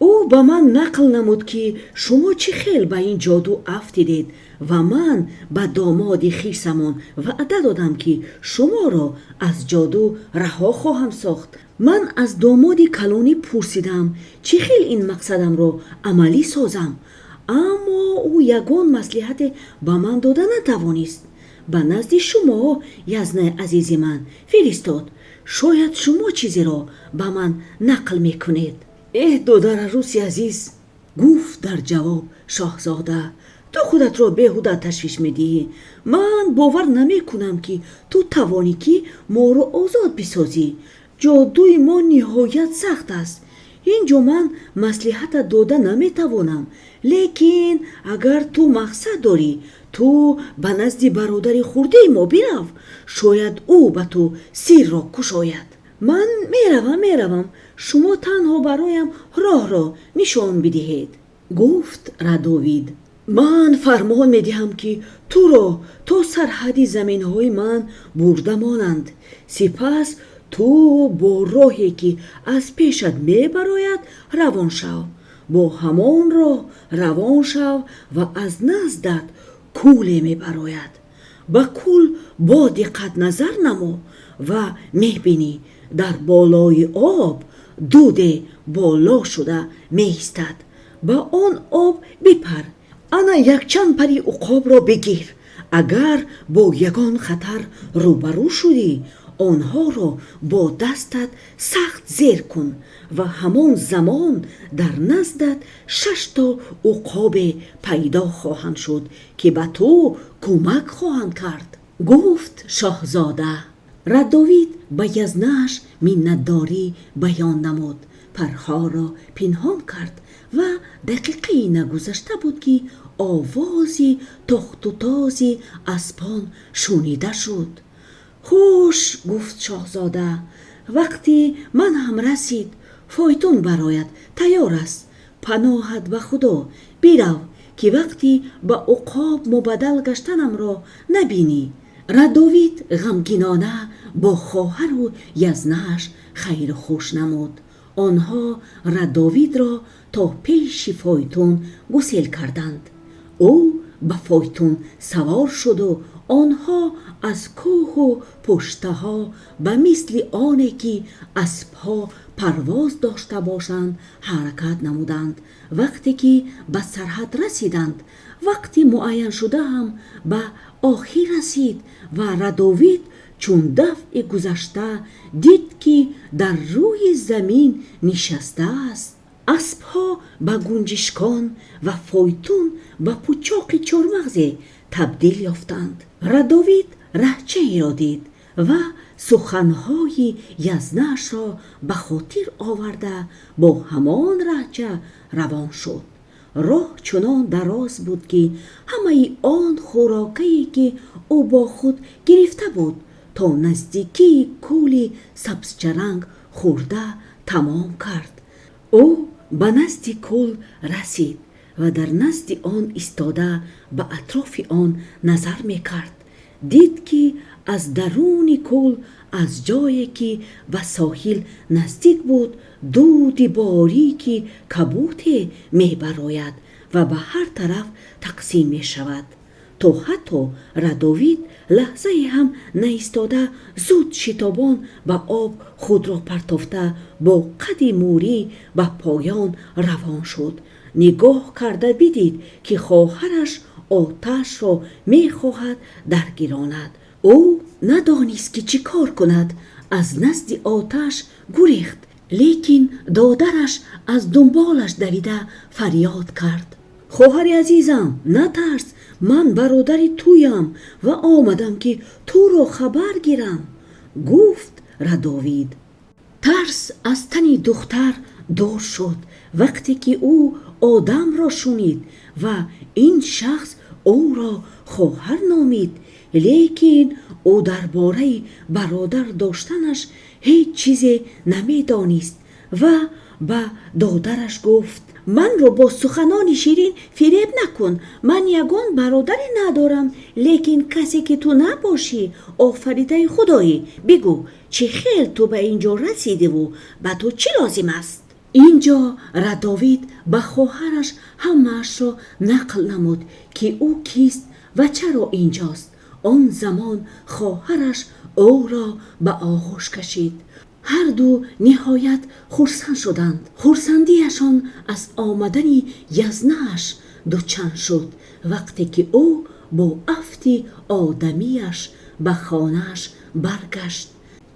ӯ ба ман нақл намуд ки шумо чӣ хел ба ин ҷоду афтидед ва ман ба домоди хисамон ваъда додам ки шуморо аз ҷоду раҳо хоҳам сохт. ман аз домоди калонӣ пурсидам чӣ хел ин мақсадамро амалӣ созам, аммо ӯ ягон маслиҳате ба ман дода натавонист. ба назди шумо, язнаи азизи ман, фиристод. شاید شما چیزی را به من نقل میکنید. دختر عروسی عزیز، گفت در جواب شاهزاده، تو خودت را بیهوده تشویش میدی. من باور نمی کنم که تو توانی که ما را آزاد بسازی. جادوی ما نهایت سخت است. اینجا من مصلحت داده نمی توانم، لیکن اگر تو مقصد داری تو به نزد برادر خورده ما برو، شاید او به تو سیر را کشاید. من میروم، شما تنها برایم راه را نشان بدهید. گفت رادوید، من فرمان میدهم که تو را تا سرحد زمین های من برده مانند. سپس تو با راهی که از پیشت میبراید روان شو. با همان راه روان شو و از نزدت کولی میبراید. به کول با دقت نظر نما و میبینی در بالای آب دود بالا شده میستد. به آن آب بپر. انا یک چند پری عقاب را بگیر. اگر با یگان خطر روبرو شدی آنها را با دستت سخت زیر کن و همان زمان در نزدت 6 تا عقاب پیدا خواهند شد که به تو کمک خواهند کرد. گفت شاهزاده. رادوید به یزنش منتداری بیان نمود، پرها را پنهان کرد و دقیقی نگذشته بود که آوازی تخت و تازی اسبان شنیده شد. خوش، گفت شاهزاده، وقتی من هم رسید. فایتون برایت تیار است. پناهت به خدا. برو که وقتی به عقاب مبدل گشتنم را نبینی. رادوید غمگینانه با خواهر و یزنش خیر خوش نمود. آنها رادوید را تا پیش فایتون گسیل کردند. او به فایتون سوار شد و آنها از کوه و پشته ها به مثل آنی که اسبها پرواز داشته باشند حرکت نمودند. وقتی که به سرحد رسیدند، وقتی معین شده هم به آخر رسید و رادوید چون دفع گذشته دید که در روی زمین نشسته است. اسبها به گنجشکان و فایتون به پوچاق چارمغزی تبدیل یافتند. رادوید رهچه ای را دید و سخنهای یزنش را به خاطر آورده با همان رهچه روان شد. راه چنان دراز بود که همه آن خوراکی که او با خود گرفته بود تا نزدیکی کولی سبزچرنگ خورده تمام کرد. او به نزد کول رسید و در نزد آن ایستاده به اطراف آن نظر میکرد. دید که از درون کول از جایی که به ساحل نزدیک بود دود باریکی کبوت میبراید و به هر طرف تقسیم می شود. تا حتی رادوید لحظه هم نایستاده زود شتابان به آب خود را پرتافته با قد موری به پایان روان شد. نگاه کرده بدید که خواهرش آتش را می خواهد درگیراند. او ندانست که چی کار کند. از نزد آتش گریخت، لیکن دادرش از دنبالش دویده فریاد کرد: خواهر عزیزم، نترس، من برادر تویم و آمدم که تو را خبر گیرم. گفت رادوید. ترس از تن دختر دور شد وقتی که او آدم را شنید و این شخص او را خواهر نامید، لیکن او درباره برادر داشتنش هیچ چیزی نمیدانست و به دادرش گفت: من را با سخنان شیرین فریب نکن. من یگان برادری ندارم، لیکن کسی که تو نباشی آفریده خدایی. بگو چه خیل تو به اینجا رسیده و به تو چی لازم است؟ اینجا رادوید به خواهرش همه‌اش را نقل نمود که او کیست و چرا اینجاست. آن زمان خواهرش او را به آغوش کشید. هر دو نهایت خرسند شدند. خرسندیشان از آمدن یزنش دوچند شد وقتی که او با افتی آدمیش به خانه‌اش برگشت.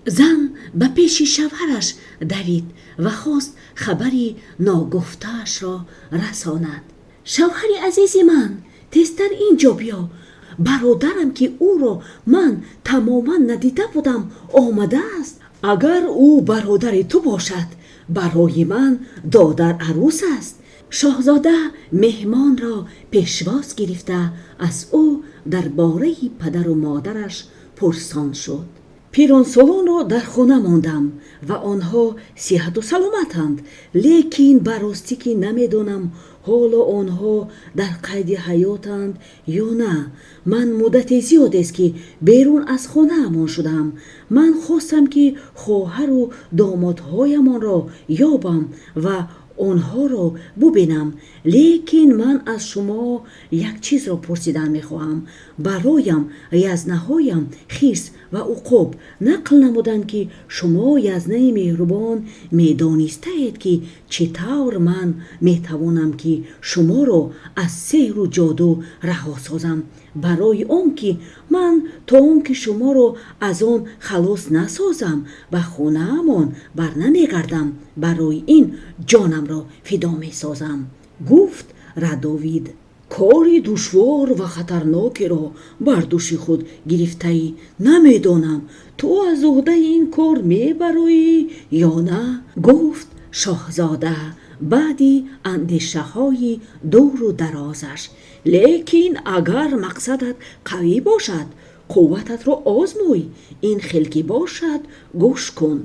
زن به پیش شوهرش دوید و خواست خبری ناگفته‌اش را رساند. شوهر عزیز من، تیزتر اینجا بیا. برادرم که او را من تماما ندیده بودم آمده است. اگر او برادر تو باشد، برای من دادر عروس است. شاهزاده مهمان را پیشواز گرفته از او درباره پدر و مادرش پرسان شد. پیرانسالان را در خانه ماندم و آنها صحت و سلامتند، لیکن براستی که نمیدانم حالا آنها در قید حیاتند یا نه. من مدت زیاد است که بیرون از خانه امان شدم. من خواستم که خواهر و دامادهایمان را یابم و آنها را ببینم، لیکن من از شما یک چیز را پرسیدن میخواهم. برایم یزنهایم خیس و عقوب نقل نمودند که شما یزنه مهربان میدانسته اید که چطور من میتوانم که شما را از سحر و جادو رها سازم. برای آن که من تا آن که شما را از آن خلاص نسازم و خانه امان بر نمیگردم، برای این جانم را فدا می سازم. گفت رداوید: کاری دشوار و خطرناکی را بر دوش خود گرفته ای. نمیدانم تو از عهده این کار میبری یا نه. گفت شاهزاده بعدی اندیشه های دور و درازش: لیکن اگر مقصدت قوی باشد، قوتت را آزموی. این خلقی باشد، گوش کن.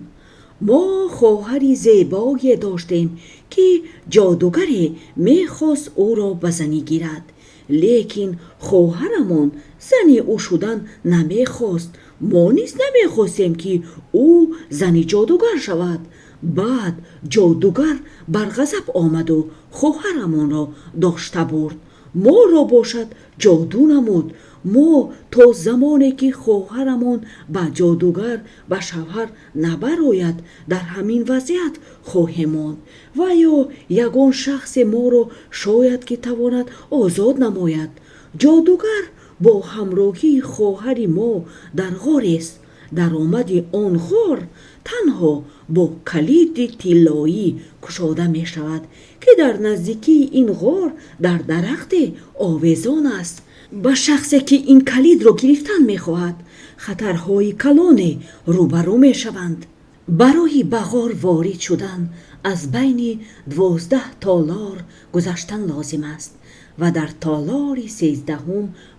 ما خواهری زیبایی داشتیم که جادوگری میخواست او را به زنی گیرد، لیکن خواهرمان زنی او شدن نمیخواست. ما نیز نمیخواستیم که او زنی جادوگر شود. بعد جادوگر بر غضب آمد و خواهرمان را داشته برد. ما را باشد جادو نمود. ما تا زمانی که خواهرمان به جادوگر و شوهر نبراید در همین وضعیت خواهیم ماند و یا یگان شخص ما را شاید که تواند آزاد نماید. جادوگر با همراهی خواهر ما در غار است. در آمد آن غار تنها با کلید طلایی گشاده می شود که در نزدیکی این غار در درخت آویزان است. با شخصی که این کلید را گرفتن می خواهد خطرهای کلان روبرو می شوند. برای به غار وارد شدن از بین 12 تالار گذشتن لازم است و در تالار 13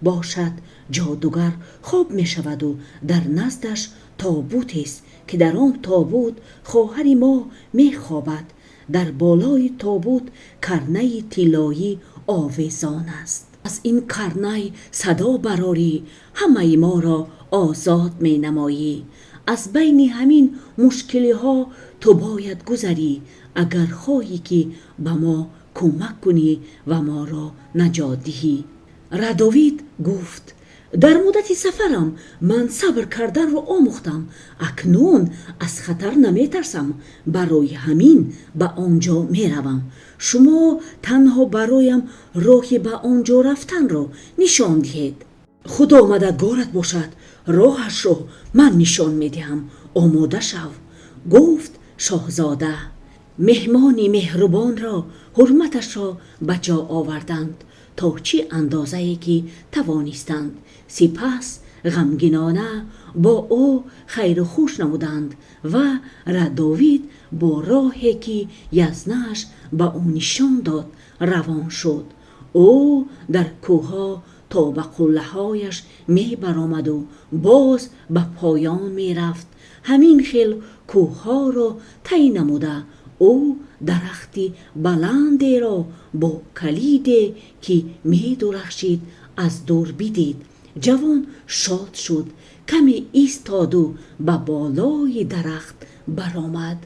باشد جادوگر خواب می شود و در نزدش تابوت است که در آن تابوت خواهر ما می خوابد. در بالای تابوت کرنه طلایی آویزان است. از این کرنه صدا براری، همه ما را آزاد می نمایی. از بین همین مشکلی ها تو باید گذری اگر خواهی که به ما کمک کنی و ما را نجات دهی. رداوید گفت: در مدت سفرم من صبر کردن را آموختم. اکنون از خطر نمی ترسم. برای همین به آنجا می روم. شما تنها برایم راهی به آنجا رفتن را نشان دهید. خدا مددگارت باشد. راهش را من نشان می دهم. آماده شو. گفت شاهزاده. مهمانی مهربان را حرمتش را به جا آوردند تا چی اندازه ای که توانستند. سپس غمگینانه با او خیر و خوش نمودند و رداوید با راهی که یزنش به او نشان داد روان شد. او در کوها تا به قله هایش می برآمد و باز به پایان می رفت. همین خیل کوها را طی نموده او درختی بلندی را با کلیدی که می درخشید از دور بدید. جوان شاد شد. کمی ایستاد و به بالای درخت برآمد.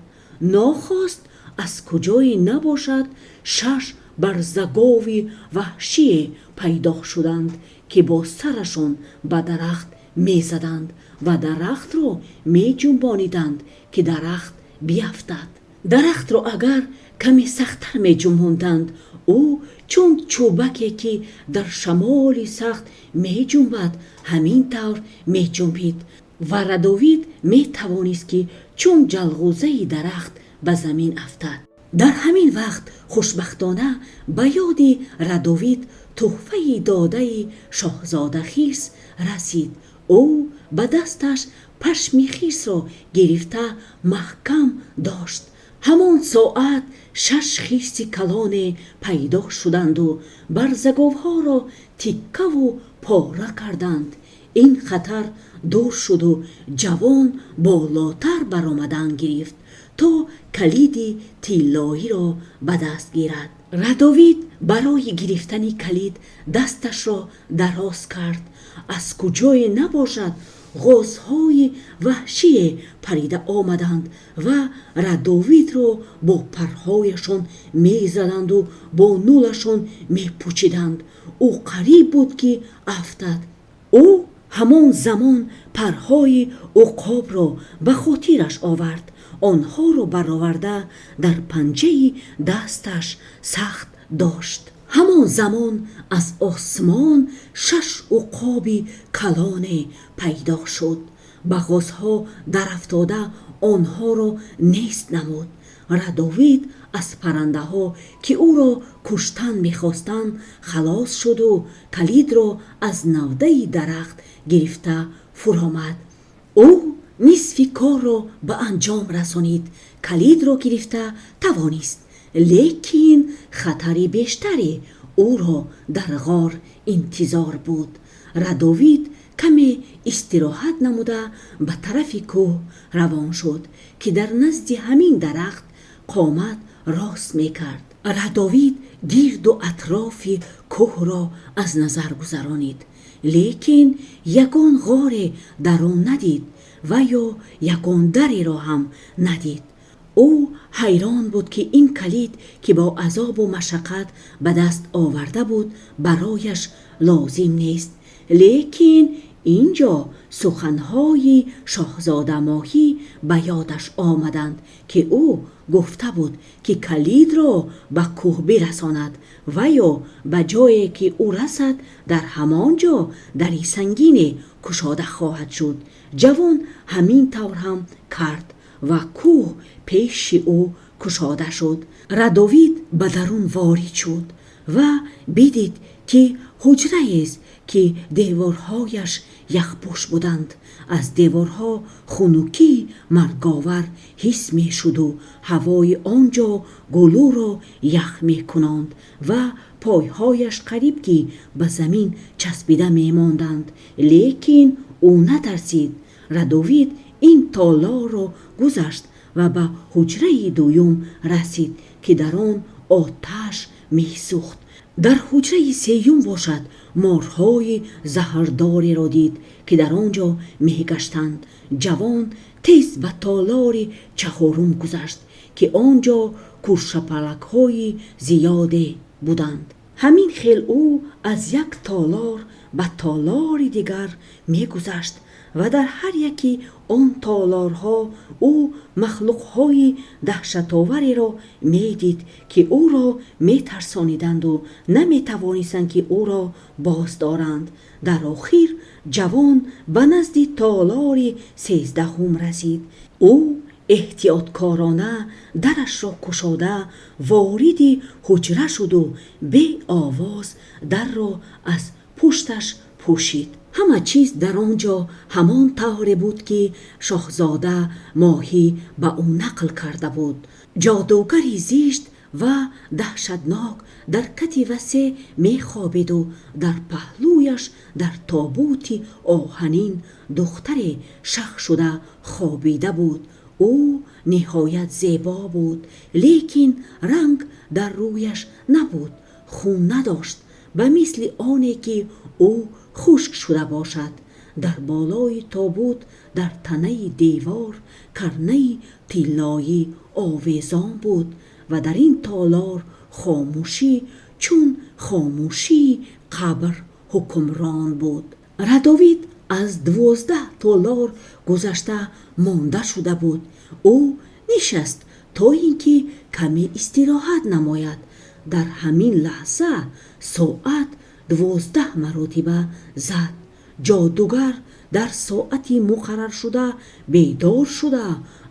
ناخواست از کجای نباشد 6 برزگاوی وحشی پیدا شدند که با سرشان به درخت می زدند و درخت را می جنبانیدند که درخت بیفتد. درخت را اگر کمی سخت‌تر می جنباندند، او چون چوبکی که در شمال سخت می جنبد همین طور می جنبید. و ردوید می توانست که چون جلغوزه درخت به زمین افتد. در همین وقت خوشبختانه به یاد ردوید تحفه داده شاهزاده خرس رسید. او به دستش پشم خرس را گرفته محکم داشت. همان ساعت 6 خرس کلان پیدا شدند و برزگاوها را تکه و پاره کردند. این خطر دور شد و جوان بالاتر برآمدن گرفت تا کلید طلایی را به دست گیرد. ردوید برای گرفتن کلید دستش را دراز کرد. از کجای نباشد غوزهای وحشی پریده آمدند و ردوید را با پرهایشان می زدند و با نولشان می پوچیدند. او قریب بود که افتد. او همان زمان پرهای عقاب را به خاطرش آورد. آنها را برآورده در پنجه دستش سخت داشت. همان زمان از آسمان 6 عقاب کلان پیدا شد. به غوزها در افتاده آنها را نیست نمود. ردوید از پرنده ها که او را کشتن می‌خواستند خلاص شد و کلید را از نوده درخت گرفته فرآمد. او نصف کار را به انجام رسانید. کلید را گرفته توانست، لیکن خطر بیشتری او را در غار انتظار بود. ردوید کمی استراحت نموده به طرف کوه روان شد که در نزد همین درخت قامت راست میکرد. ردوید گرد و اطراف کوه را از نظر گذرانید، لیکن یگان غار در آن ندید و یا یگان دری را هم ندید. او حیران بود که این کلید که با عذاب و مشقت به دست آورده بود برایش لازم نیست. لیکن اینجا سخنهای شاهزاده ماهی به یادش آمدند که او گفته بود که کلید را به کوه برساند و یا به جایی که او رسد در همانجا دری سنگین گشاده خواهد شد. جوان همین طور هم کرد و کوه پیش او گشاده شد. ردوید به درون وارد شد و بدید که حجره است که دیوارهایش یخپوش بودند. از دیوارها خنکی مرگاور حس می شد و هوای آنجا گلو را یخ می کنند و پایهایش قریب که به زمین چسبیده می ماندند. لیکن او نترسید. ردوید این تالار را گذشت و به حجره دوم رسید که در آن آتش می سوخت. در حجره سیوم باشد مارهای زهرداری را دید که در آنجا می گشتند. جوان تیز به تالار چهارم گذشت که آنجا کورشپلک های زیادی بودند. همین خیل او از یک تالار به تالار دیگر می گذشت و در هر یکی آن تالارها او مخلوقهای دهشت‌آوری را می دید که او را می ترسانیدند و نمی توانستند که او را باز دارند. در آخر جوان به نزد تالار 13 رسید. او احتیاطکارانه درش را گشاده وارد حجره شد و به آواز در را از پشتش پوشید. همه چیز در آنجا همان طور بود که شاهزاده ماهی به او نقل کرده بود. جادوگری زشت و دهشتناک در کتی وسیع می خوابید و در پهلویش در تابوت آهنین دختر شخ شده خوابیده بود. او نهایت زیبا بود، لیکن رنگ در رویش نبود، خون نداشت، به مثل آنی که او خشک شده باشد. در بالای تابوت در تنه دیوار کرنه طلایی آویزان بود و در این تالار خاموشی چون خاموشی قبر حکمران بود. ردوید از 12 تالار گذشته مانده شده بود. او نشست تا اینکه کمی استراحت نماید. در همین لحظه ساعت 12 مرتبه زد. جادوگر در ساعتی مقرر شده بیدار شده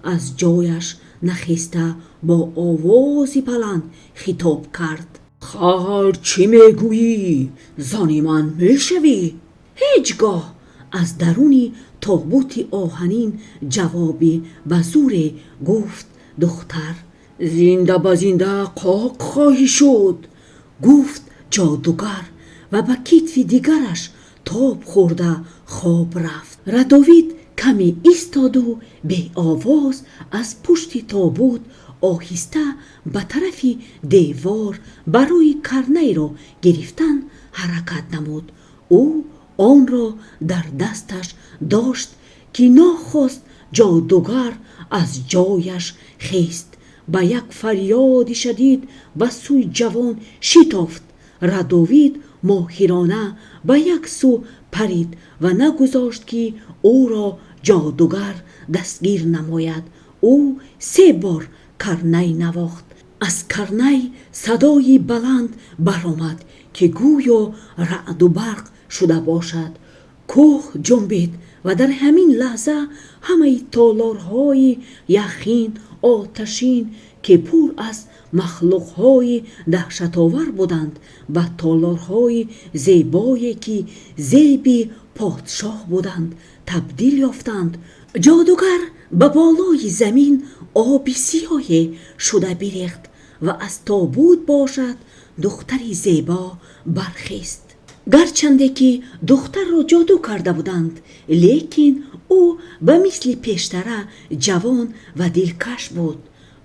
از جایش نخسته با آوازی بلند خطاب کرد: خیر چی میگویی؟ زن من میشوی؟ هیچگاه. از درون تابوت آهنین جوابی به زور گفت دختر: زنده به زنده قاق خواهی شد. گفت جادوگر و به کتف دیگرش تاب خورده خواب رفت. ردوید کمی ایستاد و به آواز از پشت تابوت آهسته به طرف دیوار برای کرنه را گرفتن حرکت نمود. او آن را در دستش داشت که ناخواست جادوگر از جایش خیست. با یک فریاد شدید به سوی جوان شتافت. ردوید ماهرانه به یک سو پرید و نگذاشت که او را جادوگر دستگیر نماید. او 3 بار کرنه نواخت. از کرنه صدای بلند برآمد که گویا رعد و برق شده باشد. کوه جنبید و در همین لحظه همه تالارهای یخین آتشین که پر از مخلوقهای دهشت‌آور بودند به تالارهای زیبایی که زیب پادشاه بودند تبدیل یافتند. جادوگر به بالای زمین آب سیاهی شده بریخت و از تابوت باشد دختری زیبا برخیست. گرچنده که دختر را جادو کرده بودند، لیکن او به مثل پیشتره جوان و دلکش بود.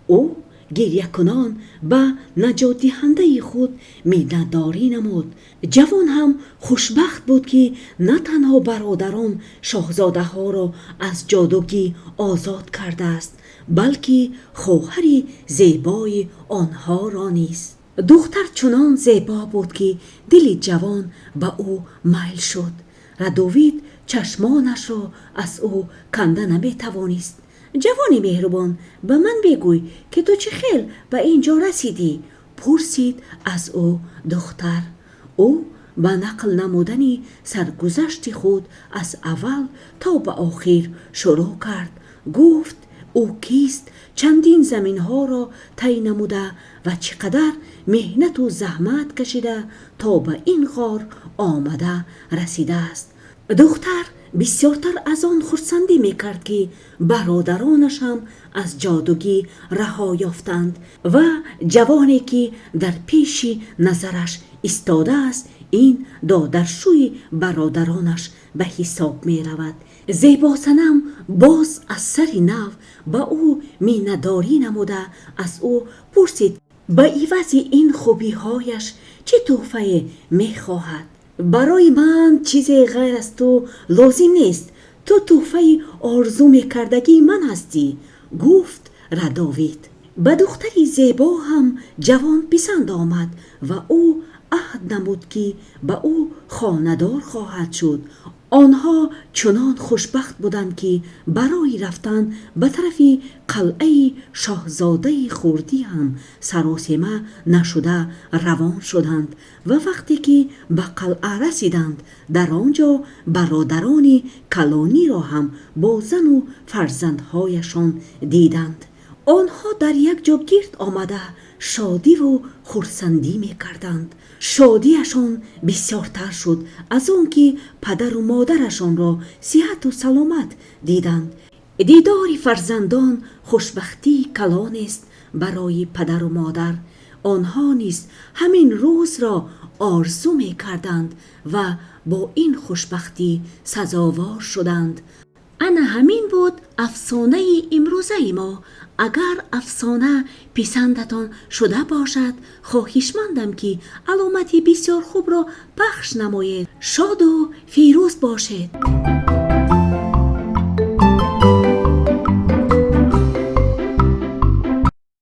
او گریه کنان به نجات دهنده خود مینداری نمود. جوان هم خوشبخت بود که نه تنها برادران شاهزاده ها را از جادوگی آزاد کرده است، بلکه خواهر زیبای آنها را نیز. دختر چنان زیبا بود که دل جوان به او میل شد. ردوید چشمانش را از او کنده نمی توانست. جوانی مهربان، به من بگوی که تو چه خیل به اینجا رسیدی؟ پرسید از او دختر. او به نقل نمودن سرگذشت خود از اول تا به آخر شروع کرد. گفت او کیست، چندین زمین ها را طی نموده و چقدر مهنت و زحمت کشیده تا به این غار آمده رسیده است. دختر بسیارتر از آن خرسندی میکرد که برادرانش هم از جادوگی رها یافتند و جوانی که در پیش نظرش ایستاده است این دادرشوی برادرانش به حساب می رود. زیبا صنم باز از سر نو به او مینداری نموده از او پرسید به عوض این خوبی هایش چه تحفه می خواهد؟ برای من چیزی غیر از تو لازم نیست. تو تحفه آرزو می کردگی من هستی. گفت ردوید. به دختری زیبا هم جوان پسند آمد و او عهد نمود که به او خانه‌دار خواهد شد. آنها چنان خوشبخت بودند که برای رفتن به طرف قلعه شاهزاده خردی هم سراسیمه نشده روان شدند و وقتی که به قلعه رسیدند در آنجا برادران کلانی را هم با زن و فرزندهایشان دیدند. آنها در یک جا گرد آمده شادی و خرسندی می کردند. شادیشان بسیارتر شد از آن که پدر و مادرشان را صحت و سلامت دیدند. دیدار فرزندان خوشبختی کلان است برای پدر و مادر. آنها نیز همین روز را آرزو می کردند و با این خوشبختی سزاوار شدند. انا همین بود افسانه امروزه ما. اگر افسانه پسندتان شده باشد خواهشمندم که علامتی بسیار خوب را پخش نمایید. شاد و فیروز باشید.